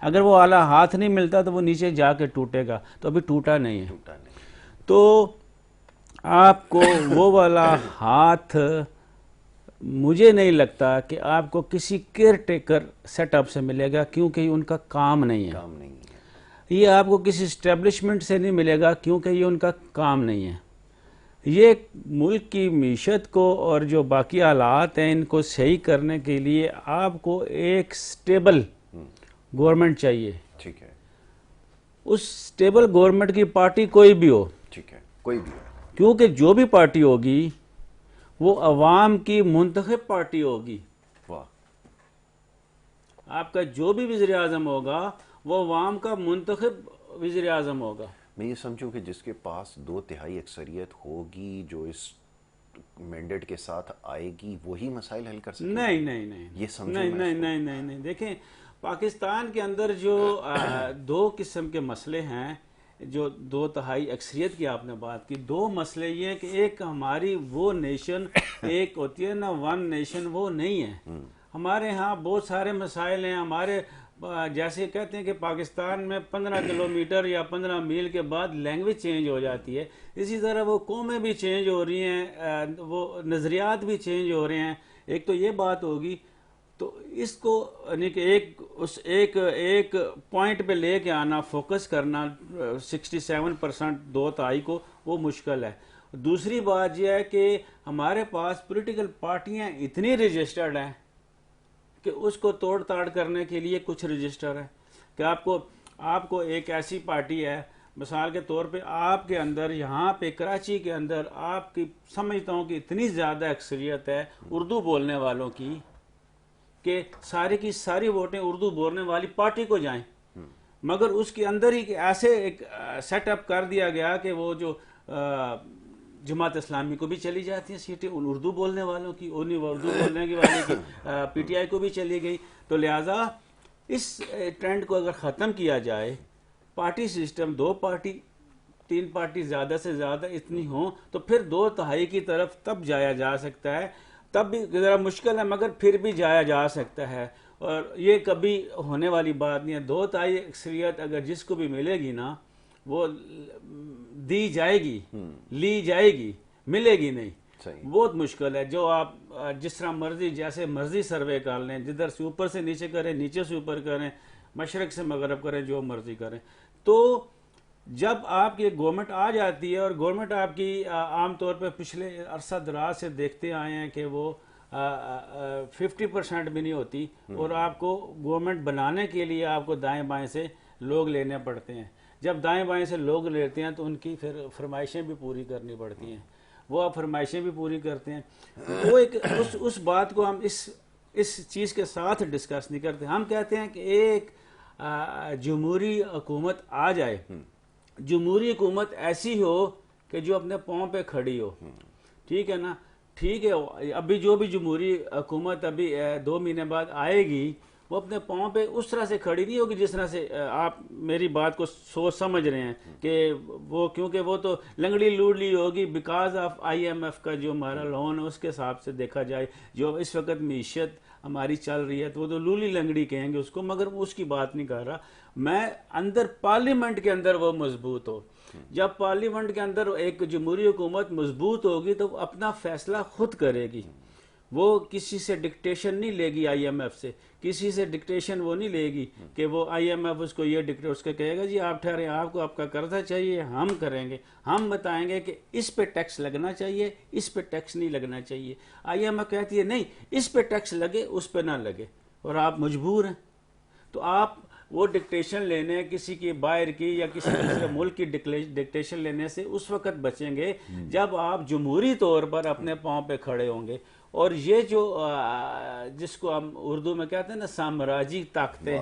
[SPEAKER 2] اگر وہ والا ہاتھ نہیں ملتا تو وہ نیچے جا کے ٹوٹے گا, تو ابھی ٹوٹا نہیں ہے. تو آپ کو وہ والا ہاتھ مجھے نہیں لگتا کہ آپ کو کسی کیئر ٹیکر سیٹ اپ سے ملے گا, کیونکہ یہ ان کا کام نہیں ہے. یہ آپ کو کسی اسٹیبلشمنٹ سے نہیں ملے گا کیونکہ یہ ان کا کام نہیں ہے. یہ ملک کی معیشت کو اور جو باقی حالات ہیں ان کو صحیح کرنے کے لیے آپ کو ایک سٹیبل گورنمنٹ چاہیے.
[SPEAKER 1] ٹھیک ہے.
[SPEAKER 2] اس سٹیبل گورنمنٹ کی پارٹی کوئی بھی ہو,
[SPEAKER 1] ٹھیک ہے, کوئی بھی ہو,
[SPEAKER 2] کیونکہ جو بھی پارٹی ہوگی وہ عوام کی منتخب پارٹی ہوگی. آپ کا جو بھی وزیر اعظم ہوگا وہ عوام کا منتخب وزیر اعظم ہوگا.
[SPEAKER 1] میں یہ سمجھوں کہ جس کے پاس 2/3 اکثریت ہوگی جو اس مینڈیٹ کے ساتھ آئے گی وہی مسائل حل کر سکے.
[SPEAKER 2] نہیں,
[SPEAKER 1] یہ سمجھو.
[SPEAKER 2] نہیں. دیکھیں پاکستان کے اندر جو 2 قسم کے مسئلے ہیں, جو 2/3 اکثریت کی آپ نے بات کی, 2 مسئلے یہ ہیں کہ ایک ہماری وہ نیشن ایک ہوتی ہے نا, ون نیشن, وہ نہیں ہے. ہمارے ہاں بہت سارے مسائل ہیں. ہمارے جیسے کہتے ہیں کہ پاکستان میں 15 کلومیٹر یا 15 میل کے بعد لینگویج چینج ہو جاتی ہے, اسی طرح وہ قومیں بھی چینج ہو رہی ہیں, وہ نظریات بھی چینج ہو رہے ہیں. ایک تو یہ بات ہوگی. تو اس کو یعنی کہ ایک پوائنٹ پہ لے کے آنا, فوکس کرنا 67% 2/3 کو, وہ مشکل ہے. دوسری بات یہ ہے کہ ہمارے پاس پولیٹیکل پارٹیاں اتنی رجسٹرڈ ہیں کہ اس کو توڑ تاڑ کرنے کے لیے کچھ رجسٹر ہے کہ آپ کو ایک ایسی پارٹی ہے، مثال کے طور پہ آپ کے اندر یہاں پہ کراچی کے اندر آپ کی سمجھتا ہوں کہ اتنی زیادہ اکثریت ہے اردو بولنے والوں کی کہ ساری کی ساری ووٹیں اردو بولنے والی پارٹی کو جائیں، مگر اس کے اندر ہی ایسے ایک سیٹ اپ کر دیا گیا کہ وہ جو جماعت اسلامی کو بھی چلی جاتی ہیں سیٹیں اردو بولنے والوں کی، اردو بولنے کی والے کی پی ٹی آئی کو بھی چلی گئی. تو لہٰذا اس ٹرینڈ کو اگر ختم کیا جائے، پارٹی سسٹم 2 پارٹی 3 پارٹی زیادہ سے زیادہ اتنی ہوں تو پھر 2/3 کی طرف تب جایا جا سکتا ہے. تب بھی ذرا مشکل ہے مگر پھر بھی جایا جا سکتا ہے، اور یہ کبھی ہونے والی بات نہیں ہے. 2/3 اکثریت اگر جس کو بھی ملے گی نا وہ دی جائے گی، لی جائے گی، ملے گی نہیں. بہت مشکل ہے. جو آپ جس طرح مرضی جیسے مرضی سروے کر لیں، جدھر سے اوپر سے نیچے کریں، نیچے سے اوپر کریں، مشرق سے مغرب کریں، جو مرضی کریں، تو جب آپ کی گورنمنٹ آ جاتی ہے، اور گورنمنٹ آپ کی عام طور پہ پچھلے عرصہ دراز سے دیکھتے آئے ہیں کہ وہ 50% بھی نہیں ہوتی، اور آپ کو گورنمنٹ بنانے کے لیے آپ کو دائیں بائیں سے لوگ لینے پڑتے ہیں. جب دائیں بائیں سے لوگ لیتے ہیں تو ان کی پھر فرمائشیں بھی پوری کرنی پڑتی ہیں، وہ آپ فرمائشیں بھی پوری کرتے ہیں. وہ ایک اس بات کو ہم اس چیز کے ساتھ ڈسکس نہیں کرتے. ہم کہتے ہیں کہ ایک جمہوری حکومت آ جائے، جمہوری حکومت ایسی ہو کہ جو اپنے پاؤں پہ کھڑی ہو. ٹھیک ہے نا؟ ٹھیک ہے، ابھی جو بھی جمہوری حکومت ابھی 2 مہینے بعد آئے گی وہ اپنے پاؤں پہ اس طرح سے کھڑی نہیں ہوگی جس طرح سے آپ میری بات کو سوچ سمجھ رہے ہیں کہ وہ، کیونکہ وہ تو لنگڑی لوڑلی ہوگی بیکاز آف IMF کا جو ہمارا لون ہے اس کے حساب سے دیکھا جائے. جو اس وقت معیشت ہماری چل رہی ہے تو وہ تو لولی لنگڑی کہیں گے اس کو، مگر اس کی بات نہیں کر رہا میں. اندر پارلیمنٹ کے اندر وہ مضبوط ہو. جب پارلیمنٹ کے اندر ایک جمہوری حکومت مضبوط ہوگی تو وہ اپنا فیصلہ خود کرے گی. وہ کسی سے ڈکٹیشن نہیں لے گی IMF سے، کسی سے ڈکٹیشن وہ نہیں لے گی کہ وہ IMF اس کو یہ اس کے کہے گا جی آپ ٹھہرے، آپ کو آپ کا قرضہ چاہیے، ہم کریں گے، ہم بتائیں گے کہ اس پہ ٹیکس لگنا چاہیے، اس پہ ٹیکس نہیں لگنا چاہیے. IMF کہتی ہے نہیں اس پہ ٹیکس لگے اس پہ نہ لگے، اور آپ مجبور ہیں. تو آپ وہ ڈکٹیشن لینے کسی کی باہر کی یا کسی دوسرے ملک کی ڈکٹیشن لینے سے اس وقت بچیں گے جب آپ جمہوری طور پر اپنے پاؤں پہ کھڑے ہوں گے. اور یہ جو جس کو ہم اردو میں کہتے ہیں نا سامراجی طاقتیں،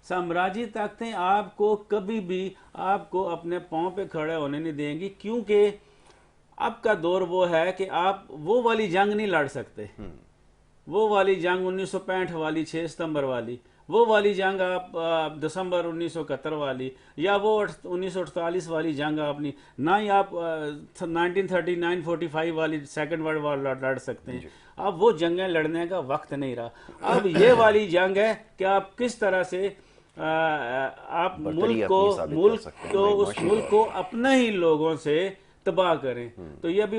[SPEAKER 2] سامراجی طاقتیں آپ کو کبھی بھی آپ کو اپنے پاؤں پہ کھڑے ہونے نہیں دیں گی، کیونکہ اب کا دور وہ ہے کہ آپ وہ والی جنگ نہیں لڑ سکتے. وہ والی جنگ 1965 والی 6 ستمبر والی، وہ والی جنگ آپ دسمبر 1971 والی، یا وہ 1948 والی جنگ آپ نہیں، نہ ہی آپ 1939-45 والی سیکنڈ ورلڈ وار لڑ سکتے ہیں. اب وہ جنگیں لڑنے کا وقت نہیں رہا. اب یہ والی جنگ ہے کہ آپ کس طرح سے آپ ملک کو اپنے ہی لوگوں سے تباہ کریں. تو یہ بھی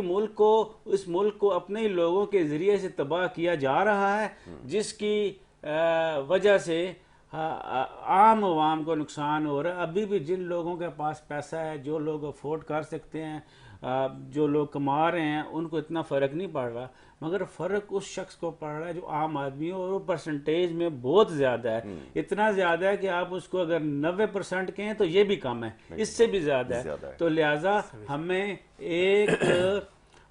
[SPEAKER 2] اس ملک کو اپنے ہی لوگوں کے ذریعے سے تباہ کیا جا رہا ہے، جس کی وجہ سے عام عوام کو نقصان ہو رہا ہے. ابھی بھی جن لوگوں کے پاس پیسہ ہے، جو لوگ افورڈ کر سکتے ہیں، جو لوگ کما رہے ہیں، ان کو اتنا فرق نہیں پڑ رہا، مگر فرق اس شخص کو پڑ رہا ہے جو عام آدمی ہے، اور وہ پرسنٹیج میں بہت زیادہ ہے. اتنا زیادہ ہے کہ آپ اس کو اگر 90% کہیں تو یہ بھی کم ہے، اس سے بھی زیادہ ہے. تو لہٰذا ہمیں ایک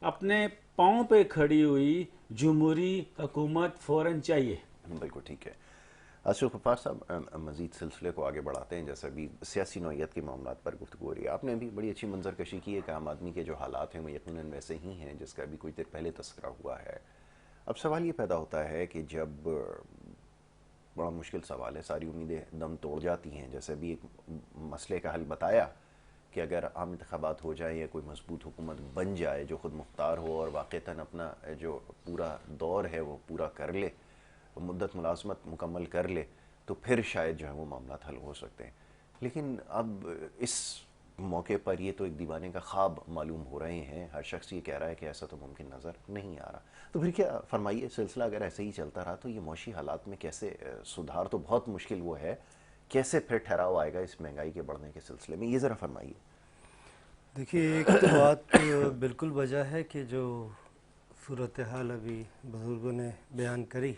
[SPEAKER 2] اپنے پاؤں پہ کھڑی ہوئی جمہوری حکومت فوراً چاہیے.
[SPEAKER 1] بالکل ٹھیک ہے. اشرف غفار صاحب، مزید سلسلے کو آگے بڑھاتے ہیں. جیسے ابھی سیاسی نوعیت کے معاملات پر گفتگو ہو رہی ہے، آپ نے بھی بڑی اچھی منظر کشی کی ہے کہ عام آدمی کے جو حالات ہیں وہ یقیناً ویسے ہی ہیں جس کا ابھی کچھ دیر پہلے تذکرہ ہوا ہے. اب سوال یہ پیدا ہوتا ہے کہ جب بڑا مشکل سوال ہے، ساری امیدیں دم توڑ جاتی ہیں. جیسے ابھی ایک مسئلے کا حل بتایا کہ اگر عام انتخابات ہو جائیں یا کوئی مضبوط حکومت بن جائے جو خود مختار ہو اور واقعتاً اپنا جو پورا دور ہے وہ پورا کر لے، مدت ملازمت مکمل کر لے، تو پھر شاید جو ہے وہ معاملات حل ہو سکتے ہیں. لیکن اب اس موقع پر یہ تو ایک دیوانے کا خواب معلوم ہو رہے ہیں. ہر شخص یہ کہہ رہا ہے کہ ایسا تو ممکن نظر نہیں آ رہا. تو پھر کیا فرمائیے، سلسلہ اگر ایسے ہی چلتا رہا تو یہ معاشی حالات میں کیسے سدھار تو بہت مشکل وہ ہے، کیسے پھر ٹھہراؤ آئے گا اس مہنگائی کے بڑھنے کے سلسلے میں، یہ ذرا فرمائیے.
[SPEAKER 3] دیکھیے ایک تو بات بالکل وجہ ہے کہ جو صورتحال ابھی بزرگوں نے بیان کری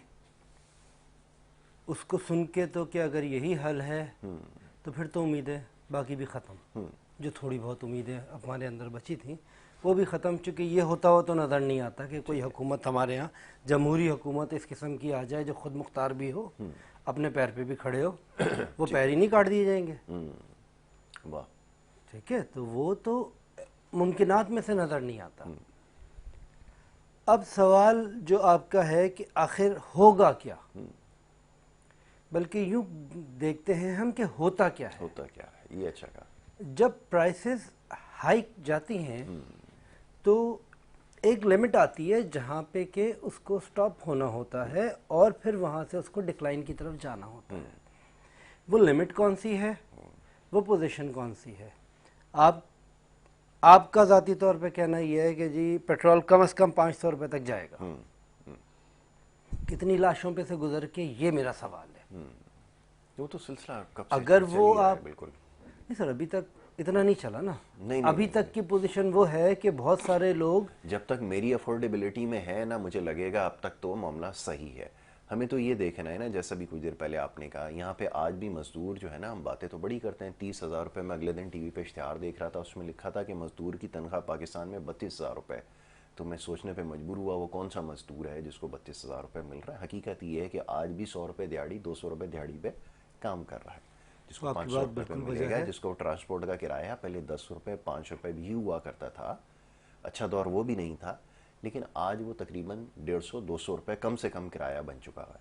[SPEAKER 3] اس کو سن کے تو کہ اگر یہی حل ہے تو پھر تو امیدیں باقی بھی ختم، جو تھوڑی بہت امیدیں ہمارے اندر بچی تھیں وہ بھی ختم، چونکہ یہ ہوتا ہو تو نظر نہیں آتا کہ کوئی حکومت ہمارے ہاں جمہوری حکومت اس قسم کی آ جائے جو خود مختار بھی ہو، اپنے پیر پہ بھی کھڑے ہو، وہ پیر ہی نہیں کاٹ دیے جائیں گے.
[SPEAKER 1] واہ.
[SPEAKER 3] ٹھیک ہے، تو وہ تو ممکنات میں سے نظر نہیں آتا. اب سوال جو آپ کا ہے کہ آخر ہوگا کیا، بلکہ یوں دیکھتے ہیں ہم کہ ہوتا کیا ہے.
[SPEAKER 1] ہوتا کیا ہے یہ اچھا کہا.
[SPEAKER 3] جب پرائسز ہائیک جاتی ہیں تو ایک لمٹ آتی ہے جہاں پہ کہ اس کو سٹاپ ہونا ہوتا ہے اور پھر وہاں سے اس کو ڈکلائن کی طرف جانا ہوتا ہے. وہ لمٹ کون سی ہے، وہ پوزیشن کون سی ہے. آپ کا ذاتی طور پہ کہنا یہ ہے کہ جی پیٹرول کم از کم 500 روپے تک جائے گا. کتنی لاشوں پہ سے گزر کے، یہ میرا سوال ہے.
[SPEAKER 1] وہ تو سلسلہ کب سے
[SPEAKER 3] اگر
[SPEAKER 1] چل
[SPEAKER 3] وہ
[SPEAKER 1] ہی رہا ہے.
[SPEAKER 3] آپ
[SPEAKER 1] بالکل
[SPEAKER 3] نہیں سر، ابھی تک اتنا نہیں چلا نا.
[SPEAKER 1] نہیں،
[SPEAKER 3] ابھی تک کی پوزیشن وہ ہے کہ بہت سارے لوگ،
[SPEAKER 1] جب تک میری افورڈیبلٹی میں ہے نا، مجھے لگے گا اب تک تو معاملہ صحیح ہے. ہمیں تو یہ دیکھنا ہے نا، جیسا بھی کچھ دیر پہلے آپ نے کہا، یہاں پہ آج بھی مزدور جو ہے نا، ہم باتیں تو بڑی کرتے ہیں 30,000 روپے. میں اگلے دن ٹی وی پہ اشتہار دیکھ رہا تھا، اس میں لکھا تھا کہ مزدور کی تنخواہ پاکستان میں 32,000 روپے. تو میں سوچنے پہ مجبور ہوا وہ کون سا مزدور ہے جس کو 32,000 روپے مل رہا ہے. حقیقت یہ ہے کہ آج بھی 100 روپے دیہڑی، 200 روپے دیہڑی پہ کام کر رہا ہے. جس کو 500 روپے پہ ملے گا، جس کو ٹرانسپورٹ کا کرایہ پہلے 10 روپے 5 روپے بھی ہوا کرتا تھا. اچھا دور وہ بھی نہیں تھا، لیکن آج وہ تقریباً 150-200 روپے کم سے کم کرایہ بن چکا ہے.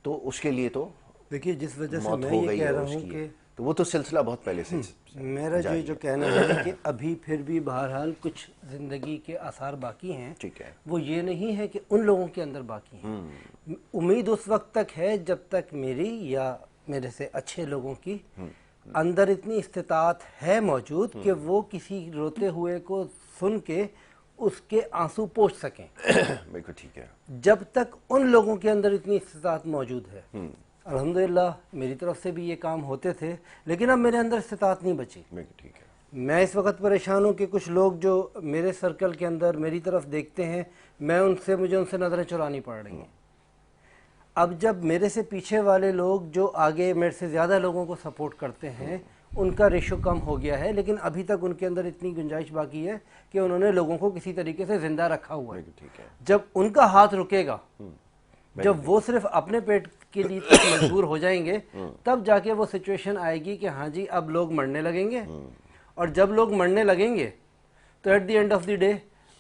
[SPEAKER 1] تو اس کے لیے تو
[SPEAKER 3] دیکھیے جس وجہ سے
[SPEAKER 1] موت
[SPEAKER 3] میں
[SPEAKER 1] ہو
[SPEAKER 3] یہ
[SPEAKER 1] گئی
[SPEAKER 3] کہہ
[SPEAKER 1] ہے
[SPEAKER 3] رہا
[SPEAKER 1] اس
[SPEAKER 3] ہوں
[SPEAKER 1] کی.
[SPEAKER 3] کہ
[SPEAKER 1] تو وہ تو سلسلہ بہت پہلے سے
[SPEAKER 3] میرا جو کہنا ہے کہ ابھی پھر بھی بہرحال کچھ زندگی کے آثار باقی ہیں.
[SPEAKER 1] ٹھیک ہے.
[SPEAKER 3] وہ یہ نہیں ہے کہ ان لوگوں کے اندر باقی ہیں. امید اس وقت تک ہے جب تک میری یا میرے سے اچھے لوگوں کی اندر اتنی استطاعت ہے موجود کہ وہ کسی روتے ہوئے کو سن کے اس کے آنسو پوچھ سکیں.
[SPEAKER 1] بالکل ٹھیک ہے.
[SPEAKER 3] جب تک ان لوگوں کے اندر اتنی استطاعت موجود ہے، الحمدللہ میری طرف سے بھی یہ کام ہوتے تھے، لیکن اب میرے اندر استطاعت نہیں بچی.
[SPEAKER 1] ٹھیک ہے.
[SPEAKER 3] میں اس وقت پریشان ہوں کہ کچھ لوگ جو میرے سرکل کے اندر میری طرف دیکھتے ہیں، مجھے ان سے نظریں چرانی پڑ رہی ہیں. اب جب میرے سے پیچھے والے لوگ جو آگے میرے سے زیادہ لوگوں کو سپورٹ کرتے ہیں، ان کا ریشو کم ہو گیا ہے، لیکن ابھی تک ان کے اندر اتنی گنجائش باقی ہے کہ انہوں نے لوگوں کو کسی طریقے سے زندہ رکھا ہوا ہے. جب ان کا ہاتھ رکے گا، جب وہ صرف اپنے پیٹ کے لیے تک مجبور ہو جائیں گے، تب جا کے وہ سچویشن آئے گی کہ ہاں جی اب لوگ مرنے لگیں گے. اور جب لوگ مرنے لگیں گے تو at the end of the day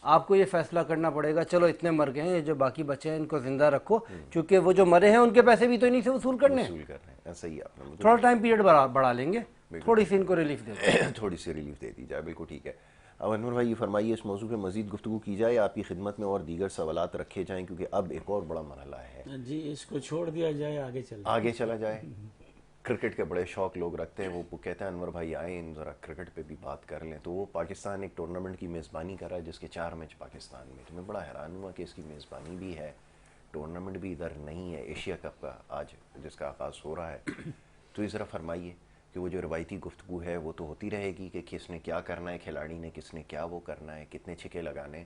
[SPEAKER 3] آپ کو یہ فیصلہ کرنا پڑے گا، چلو اتنے مر گئے ہیں، جو باقی بچے ہیں ان کو زندہ رکھو، چونکہ وہ جو مرے ہیں ان کے پیسے بھی تو انہیں سے وصول کرنے ہیں. تھوڑا ٹائم پیریڈ بڑھا لیں گے، تھوڑی سی ان کو ریلیف دے دیں.
[SPEAKER 1] تھوڑی سی ریلیف دے دی جائے. بالکل ٹھیک ہے. اب انور بھائی یہ فرمائیے، اس موضوع پہ مزید گفتگو کی جائے، آپ کی خدمت میں اور دیگر سوالات رکھے جائیں کیونکہ اب ایک اور بڑا مرحلہ ہے.
[SPEAKER 2] جی اس کو چھوڑ دیا جائے، آگے
[SPEAKER 1] چلا جائے. کرکٹ کے بڑے شوق لوگ رکھتے ہیں، وہ کہتے ہیں انور بھائی آئیں ذرا کرکٹ پہ بھی بات کر لیں. تو وہ پاکستان ایک ٹورنامنٹ کی میزبانی کر رہا ہے جس کے 4 میچ پاکستان میں. تو میں بڑا حیران ہوا کہ اس کی میزبانی بھی ہے، ٹورنامنٹ بھی ادھر نہیں ہے. ایشیا کپ کا آج جس کا آغاز ہو رہا ہے. تو یہ ذرا فرمائیے کہ وہ جو روایتی گفتگو ہے وہ تو ہوتی رہے گی کہ کس نے کیا کرنا ہے، کھلاڑی نے کس نے کیا وہ کرنا ہے، کتنے چھکے لگانے.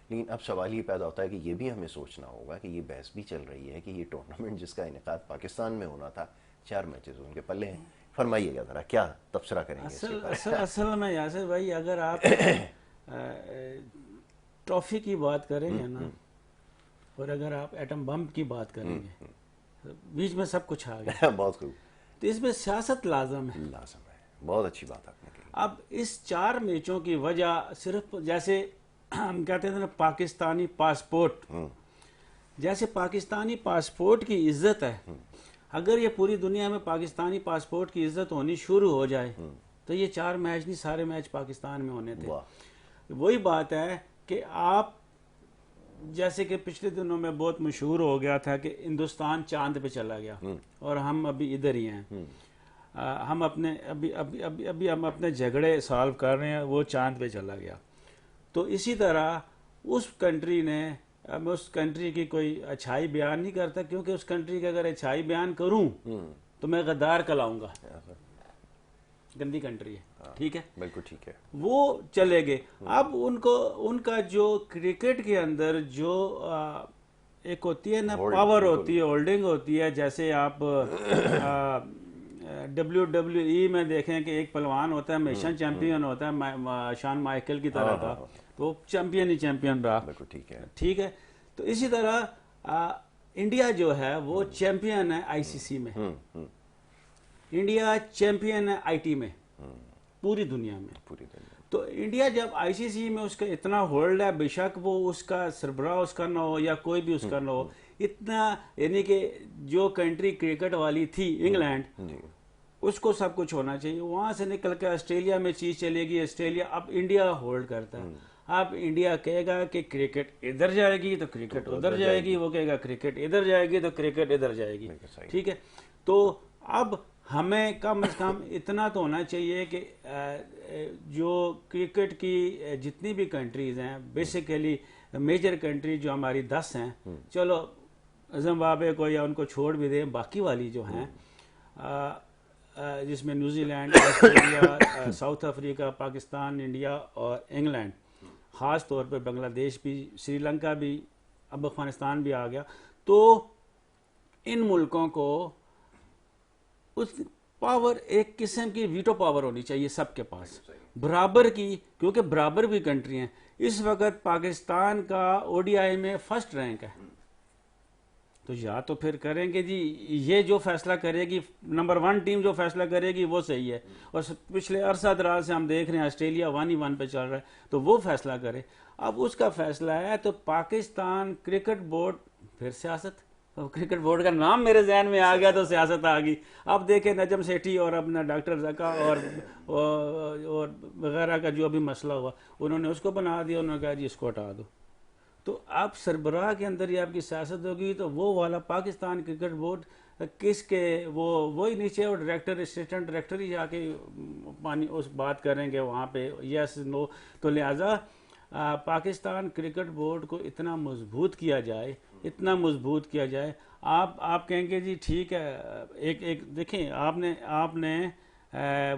[SPEAKER 1] لیکن اب سوال یہ پیدا ہوتا ہے کہ یہ بھی ہمیں سوچنا ہوگا کہ یہ بحث بھی چل رہی ہے کہ یہ ٹورنامنٹ جس کا انعقاد پاکستان میں ہونا تھا، 4 میچز ان کے پلے ہیں. فرمائیے گا ذرا کیا تبصرہ کریں گے.
[SPEAKER 2] اصل میں یاسر بھائی اگر آپ ٹرافی کی بات کریں گے نا، اور اگر آپ ایٹم بم کی بات کریں گے، بیچ میں سب کچھ آ گیا.
[SPEAKER 1] بہت خوب.
[SPEAKER 2] تو اس میں سیاست لازم ہے.
[SPEAKER 1] بہت اچھی بات آپ نے کہی.
[SPEAKER 2] اب اس 4 میچوں کی وجہ صرف جیسے ہم کہتے تھے نا پاکستانی پاسپورٹ، جیسے پاکستانی پاسپورٹ کی عزت ہے، اگر یہ پوری دنیا میں پاکستانی پاسپورٹ کی عزت ہونی شروع ہو جائے تو یہ 4 میچ نہیں، سارے میچ پاکستان میں ہونے تھے. وہی بات ہے کہ آپ جیسے کہ پچھلے دنوں میں بہت مشہور ہو گیا تھا کہ ہندوستان چاند پہ چلا گیا اور ہم ابھی ادھر ہی ہیں. ہم اپنے ابھی ہم اپنے جھگڑے سالو کر رہے ہیں، وہ چاند پہ چلا گیا. تو اسی طرح اس کنٹری نے، میں اس کنٹری کی کوئی اچھائی بیان نہیں کرتا کیونکہ اس کنٹری کی اگر اچھائی بیان کروں تو میں غدار کہلاؤں گا. گندی کنٹری ہے. ٹھیک ہے,
[SPEAKER 1] بالکل ٹھیک ہے,
[SPEAKER 2] وہ چلے گئے. اب ان کا جو کرکٹ کے اندر جو ایک ہوتی ہے نا پاور ہوتی ہے, ہولڈنگ ہوتی ہے, جیسے آپ WWE میں دیکھیں کہ ایک پہلوان ہوتا ہے ہمیشہ چیمپئن ہوتا ہے, شان مائیکل کی طرح تھا, تو چیمپئن ہی چیمپئن رہا.
[SPEAKER 1] بالکل ٹھیک ہے,
[SPEAKER 2] ٹھیک ہے. تو اسی طرح انڈیا جو ہے وہ چیمپئن ہے آئی سی سی میں, انڈیا چیمپئن ہے آئی ٹی میں, پوری دنیا میں.
[SPEAKER 1] پوری دنیا.
[SPEAKER 2] تو انڈیا جب آئی سی سی میں اس کا اتنا ہولڈ ہے, بے شک وہ اس کا سربراہ اس کا نہ ہو یا کوئی بھی اس کا نہ ہو, اتنا یعنی کہ جو کنٹری کرکٹ والی تھی انگلینڈ, اس کو سب کچھ ہونا چاہیے. وہاں سے نکل کے آسٹریلیا میں چیز چلے گی, آسٹریلیا اب انڈیا ہولڈ کرتا ہے. اب انڈیا کہے گا کہ کرکٹ ادھر جائے گی تو کرکٹ ادھر جائے گی, وہ کہے گا کرکٹ ادھر جائے گی تو کرکٹ ادھر جائے گی. ٹھیک ہے. تو اب ہمیں کم از کم اتنا تو ہونا چاہیے کہ جو کرکٹ کی جتنی بھی کنٹریز ہیں, بیسیکلی میجر کنٹری جو ہماری 10 ہیں, چلو زمبابوے کو یا ان کو چھوڑ بھی دیں, باقی والی جو ہیں جس میں New Zealand, Australia, South Africa, Pakistan, India اور انگلینڈ, خاص طور پہ بنگلہ دیش بھی, سری لنکا بھی, اب افغانستان بھی آ گیا. تو ان ملکوں کو اس پاور, ایک قسم کی ویٹو پاور ہونی چاہیے سب کے پاس برابر کی, کیونکہ برابر بھی کنٹری ہیں. اس وقت پاکستان کا او ڈی آئی میں فرسٹ رینک ہے, تو یا تو پھر کریں گے جی یہ جو فیصلہ کرے گی, نمبر 1 ٹیم جو فیصلہ کرے گی وہ صحیح ہے, اور پچھلے عرصہ دراز سے ہم دیکھ رہے ہیں آسٹریلیا 1-1 پہ چل رہا ہے, تو وہ فیصلہ کرے. اب اس کا فیصلہ ہے تو پاکستان کرکٹ بورڈ, پھر سیاست, کرکٹ بورڈ کا نام میرے ذہن میں آ گیا تو سیاست آ گئی. اب دیکھیں نجم سیٹھی اور اپنا ڈاکٹر زکا اور وغیرہ کا جو ابھی مسئلہ ہوا, انہوں نے اس کو بنا دیا, انہوں نے کہا جی اس کو ہٹا دو. تو آپ سربراہ کے اندر ہی آپ کی سیاست ہوگی, تو وہ والا پاکستان کرکٹ بورڈ کس کے, وہی نیچے اور ڈائریکٹر, اسسٹنٹ ڈائریکٹر ہی جا کے اس بات کریں گے وہاں پہ یس نو. تو لہٰذا پاکستان کرکٹ بورڈ کو اتنا مضبوط کیا جائے, اتنا مضبوط کیا جائے. آپ کہیں گے جی ٹھیک ہے, ایک دیکھیں آپ نے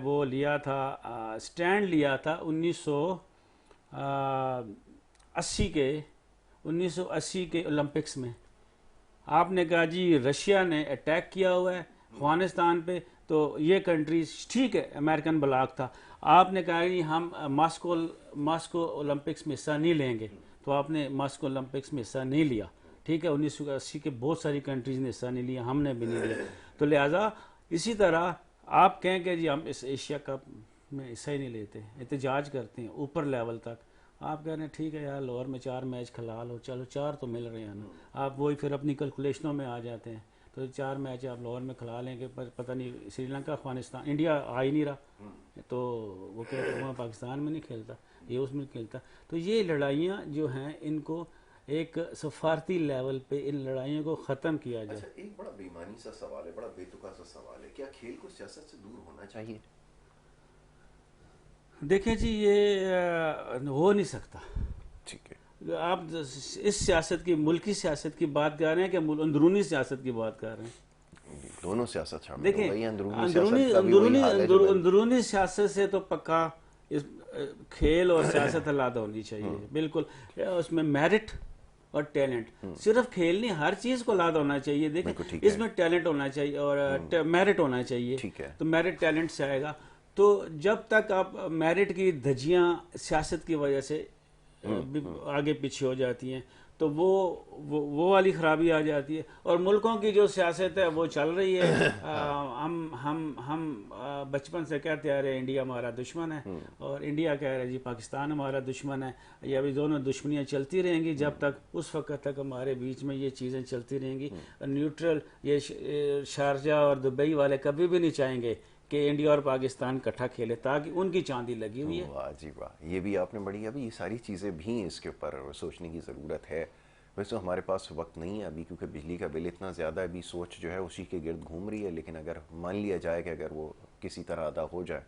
[SPEAKER 2] وہ لیا تھا, سٹینڈ لیا تھا 1980 کے اولمپکس میں. آپ نے کہا جی رشیا نے اٹیک کیا ہوا ہے افغانستان پہ, تو یہ کنٹریز, ٹھیک ہے امریکن بلاک تھا, آپ نے کہا جی ہم ماسکو اولمپکس میں حصہ نہیں لیں گے, تو آپ نے ماسکو اولمپکس میں حصہ نہیں لیا. ٹھیک ہے, 1980 کے بہت ساری کنٹریز نے حصہ نہیں لیا, ہم نے بھی نہیں لیا. تو لہٰذا اسی طرح آپ کہیں کہ جی ہم اس ایشیا کپ میں حصہ ہی نہیں لیتے, احتجاج کرتے ہیں اوپر لیول تک. آپ کہہ رہے ہیں ٹھیک ہے یار لاہور میں 4 میچ کھلا لو, چلو 4 تو مل رہے ہیں نا, آپ وہی پھر اپنی کیلکولیشنوں میں آ جاتے ہیں. تو 4 میچ آپ لاہور میں کھلا لیں گے, پتہ نہیں سری لنکا, افغانستان, انڈیا آ ہی نہیں رہا, تو وہ کہتے ہیں وہاں پاکستان میں نہیں کھیلتا, یہ اس میں کھیلتا. تو یہ لڑائیاں جو ہیں ان کو ایک سفارتی لیول پہ ان لڑائیوں کو ختم کیا جائے.
[SPEAKER 1] اچھا, ایک بڑا بےمانی سا سوال ہے, بڑا بے تکا سا سوال ہے, کیا کھیل کو سیاست سے دور ہونا چاہیے؟
[SPEAKER 2] دیکھیں جی یہ ہو نہیں سکتا.
[SPEAKER 1] ٹھیک ہے,
[SPEAKER 2] آپ اس سیاست کی, ملکی سیاست کی بات کر رہے ہیں کہ اندرونی سیاست کی بات کر رہے ہیں؟
[SPEAKER 1] دونوں سیاست شامل.
[SPEAKER 2] دیکھیں
[SPEAKER 1] اندرونی
[SPEAKER 2] اندرونی سیاست سے تو پکا کھیل اور سیاست علیحدہ ہونی چاہیے, بالکل. اس میں میرٹ اور ٹیلنٹ, صرف کھیل نہیں, ہر چیز کو علیحدہ ہونا چاہیے. دیکھیں اس میں ٹیلنٹ ہونا چاہیے اور میرٹ ہونا چاہیے, تو میرٹ ٹیلنٹ سے آئے گا. تو جب تک آپ میرٹ کی دھجیاں سیاست کی وجہ سے آگے پیچھے ہو جاتی ہیں, تو وہ والی خرابی آ جاتی ہے. اور ملکوں کی جو سیاست ہے وہ چل رہی ہے, ہم بچپن سے کہتے آ رہے ہیں انڈیا ہمارا دشمن ہے, اور انڈیا کہہ رہے جی پاکستان ہمارا دشمن ہے. یہ ابھی دونوں دشمنیاں چلتی رہیں گی جب تک, اس وقت تک ہمارے بیچ میں یہ چیزیں چلتی رہیں گی. نیوٹرل یہ شارجہ اور دبئی والے کبھی بھی نہیں چاہیں گے کہ انڈیا اور پاکستان اکٹھا کھیلے, تاکہ ان کی چاندی لگی ہوئی ہے.
[SPEAKER 1] واہ جی واہ, یہ بھی آپ نے بڑی, ابھی یہ ساری چیزیں بھی اس کے اوپر سوچنے کی ضرورت ہے. ویسے ہمارے پاس وقت نہیں ہے ابھی, کیونکہ بجلی کا بل اتنا زیادہ ہے, ابھی سوچ جو ہے اسی کے گرد گھوم رہی ہے. لیکن اگر مان لیا جائے کہ اگر وہ کسی طرح ادا ہو جائے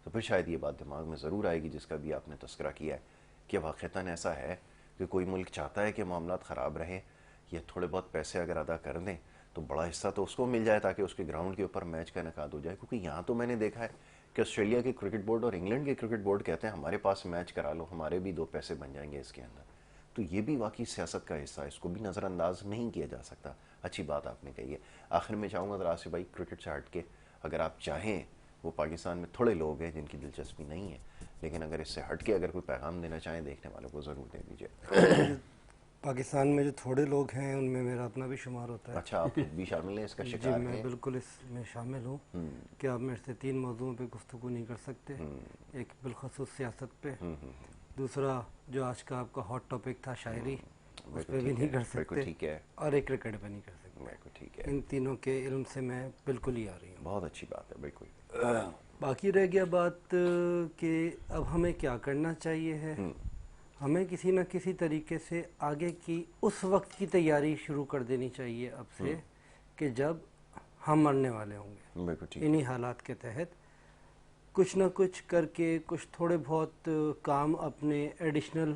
[SPEAKER 1] تو پھر شاید یہ بات دماغ میں ضرور آئے گی, جس کا بھی آپ نے تذکرہ کیا ہے کہ واقعتاً ایسا ہے کہ کوئی ملک چاہتا ہے کہ معاملات خراب رہیں, یا تھوڑے بہت پیسے اگر ادا کر دیں تو بڑا حصہ تو اس کو مل جائے تاکہ اس کے گراؤنڈ کے اوپر میچ کا انعقاد ہو جائے. کیونکہ یہاں تو میں نے دیکھا ہے کہ آسٹریلیا کے کرکٹ بورڈ اور انگلینڈ کے کرکٹ بورڈ کہتے ہیں ہمارے پاس میچ کرا لو, ہمارے بھی 2 پیسے بن جائیں گے اس کے اندر. تو یہ بھی واقعی سیاست کا حصہ ہے, اس کو بھی نظر انداز نہیں کیا جا سکتا. اچھی بات آپ نے کہی ہے. آخر میں چاہوں گا ذرا آصف بھائی, کرکٹ سے ہٹ کے اگر آپ چاہیں, وہ پاکستان میں تھوڑے لوگ ہیں جن کی دلچسپی نہیں ہے, لیکن اگر اس سے ہٹ کے اگر کوئی پیغام دینا چاہیں دیکھنے والوں کو, ضرور دے دیجیے.
[SPEAKER 3] پاکستان میں جو تھوڑے لوگ ہیں ان میں میرا اپنا بھی شمار ہوتا ہے.
[SPEAKER 1] اچھا, آپ بھی شامل ہیں اس کا
[SPEAKER 3] جی
[SPEAKER 1] شکار
[SPEAKER 3] میں
[SPEAKER 1] ہیں؟
[SPEAKER 3] بالکل اس میں شامل ہوں کہ آپ میرے سے 3 موضوعوں پہ گفتگو نہیں کر سکتے. ایک بالخصوص سیاست پہ, دوسرا جو آج کا آپ کا ہاٹ ٹاپک تھا شاعری, اس پہ بھی نہیں کر سکتے,
[SPEAKER 1] ٹھیک ہے,
[SPEAKER 3] اور ایک کرکٹ پہ نہیں کر سکتے.
[SPEAKER 1] ٹھیک ہے,
[SPEAKER 3] ان تینوں کے علم سے میں بالکل ہی آ رہی ہوں.
[SPEAKER 1] بہت اچھی بات ہے, بالکل.
[SPEAKER 3] باقی رہ گیا بات کہ اب ہمیں کیا کرنا چاہیے ہے. ہمیں کسی نہ کسی طریقے سے آگے کی اس وقت کی تیاری شروع کر دینی چاہیے اب سے کہ جب ہم مرنے والے ہوں گے. انہی حالات کے تحت کچھ نہ کچھ کر کے کچھ تھوڑے بہت کام اپنے ایڈیشنل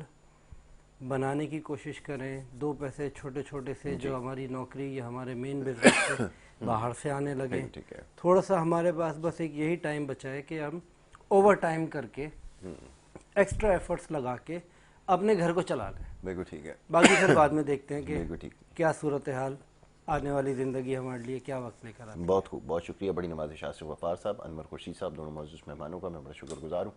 [SPEAKER 3] بنانے کی کوشش کریں. 2 پیسے چھوٹے چھوٹے سے جو ہماری نوکری یا ہمارے مین بزنس سے باہر سے آنے لگیں. تھوڑا سا ہمارے پاس بس ایک یہی ٹائم بچا ہے کہ ہم اوور ٹائم کر کے ایکسٹرا ایفرٹس لگا کے اپنے گھر کو چلا لیں.
[SPEAKER 1] بالکل ٹھیک ہے.
[SPEAKER 3] باقی پھر بعد میں دیکھتے ہیں کہ کیا صورتحال آنے والی زندگی ہمارے لیے کیا وقت لے کر آتی ہے.
[SPEAKER 1] بہت خوب, بہت شکریہ. بڑی نوازش آصف غفار صاحب, انور خورشید صاحب, دونوں معزز مہمانوں کا میں بڑا شکر گزار ہوں.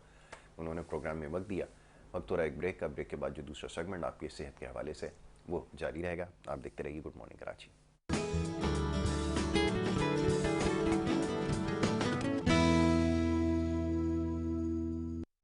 [SPEAKER 1] انہوں نے پروگرام میں وقت دیا. وقت ہو رہا ہے ایک بریک کا. بریک کے بعد جو دوسرا سیگمنٹ آپ کی صحت کے حوالے سے وہ جاری رہے گا. آپ دیکھتے رہیے گڈ مارننگ کراچی.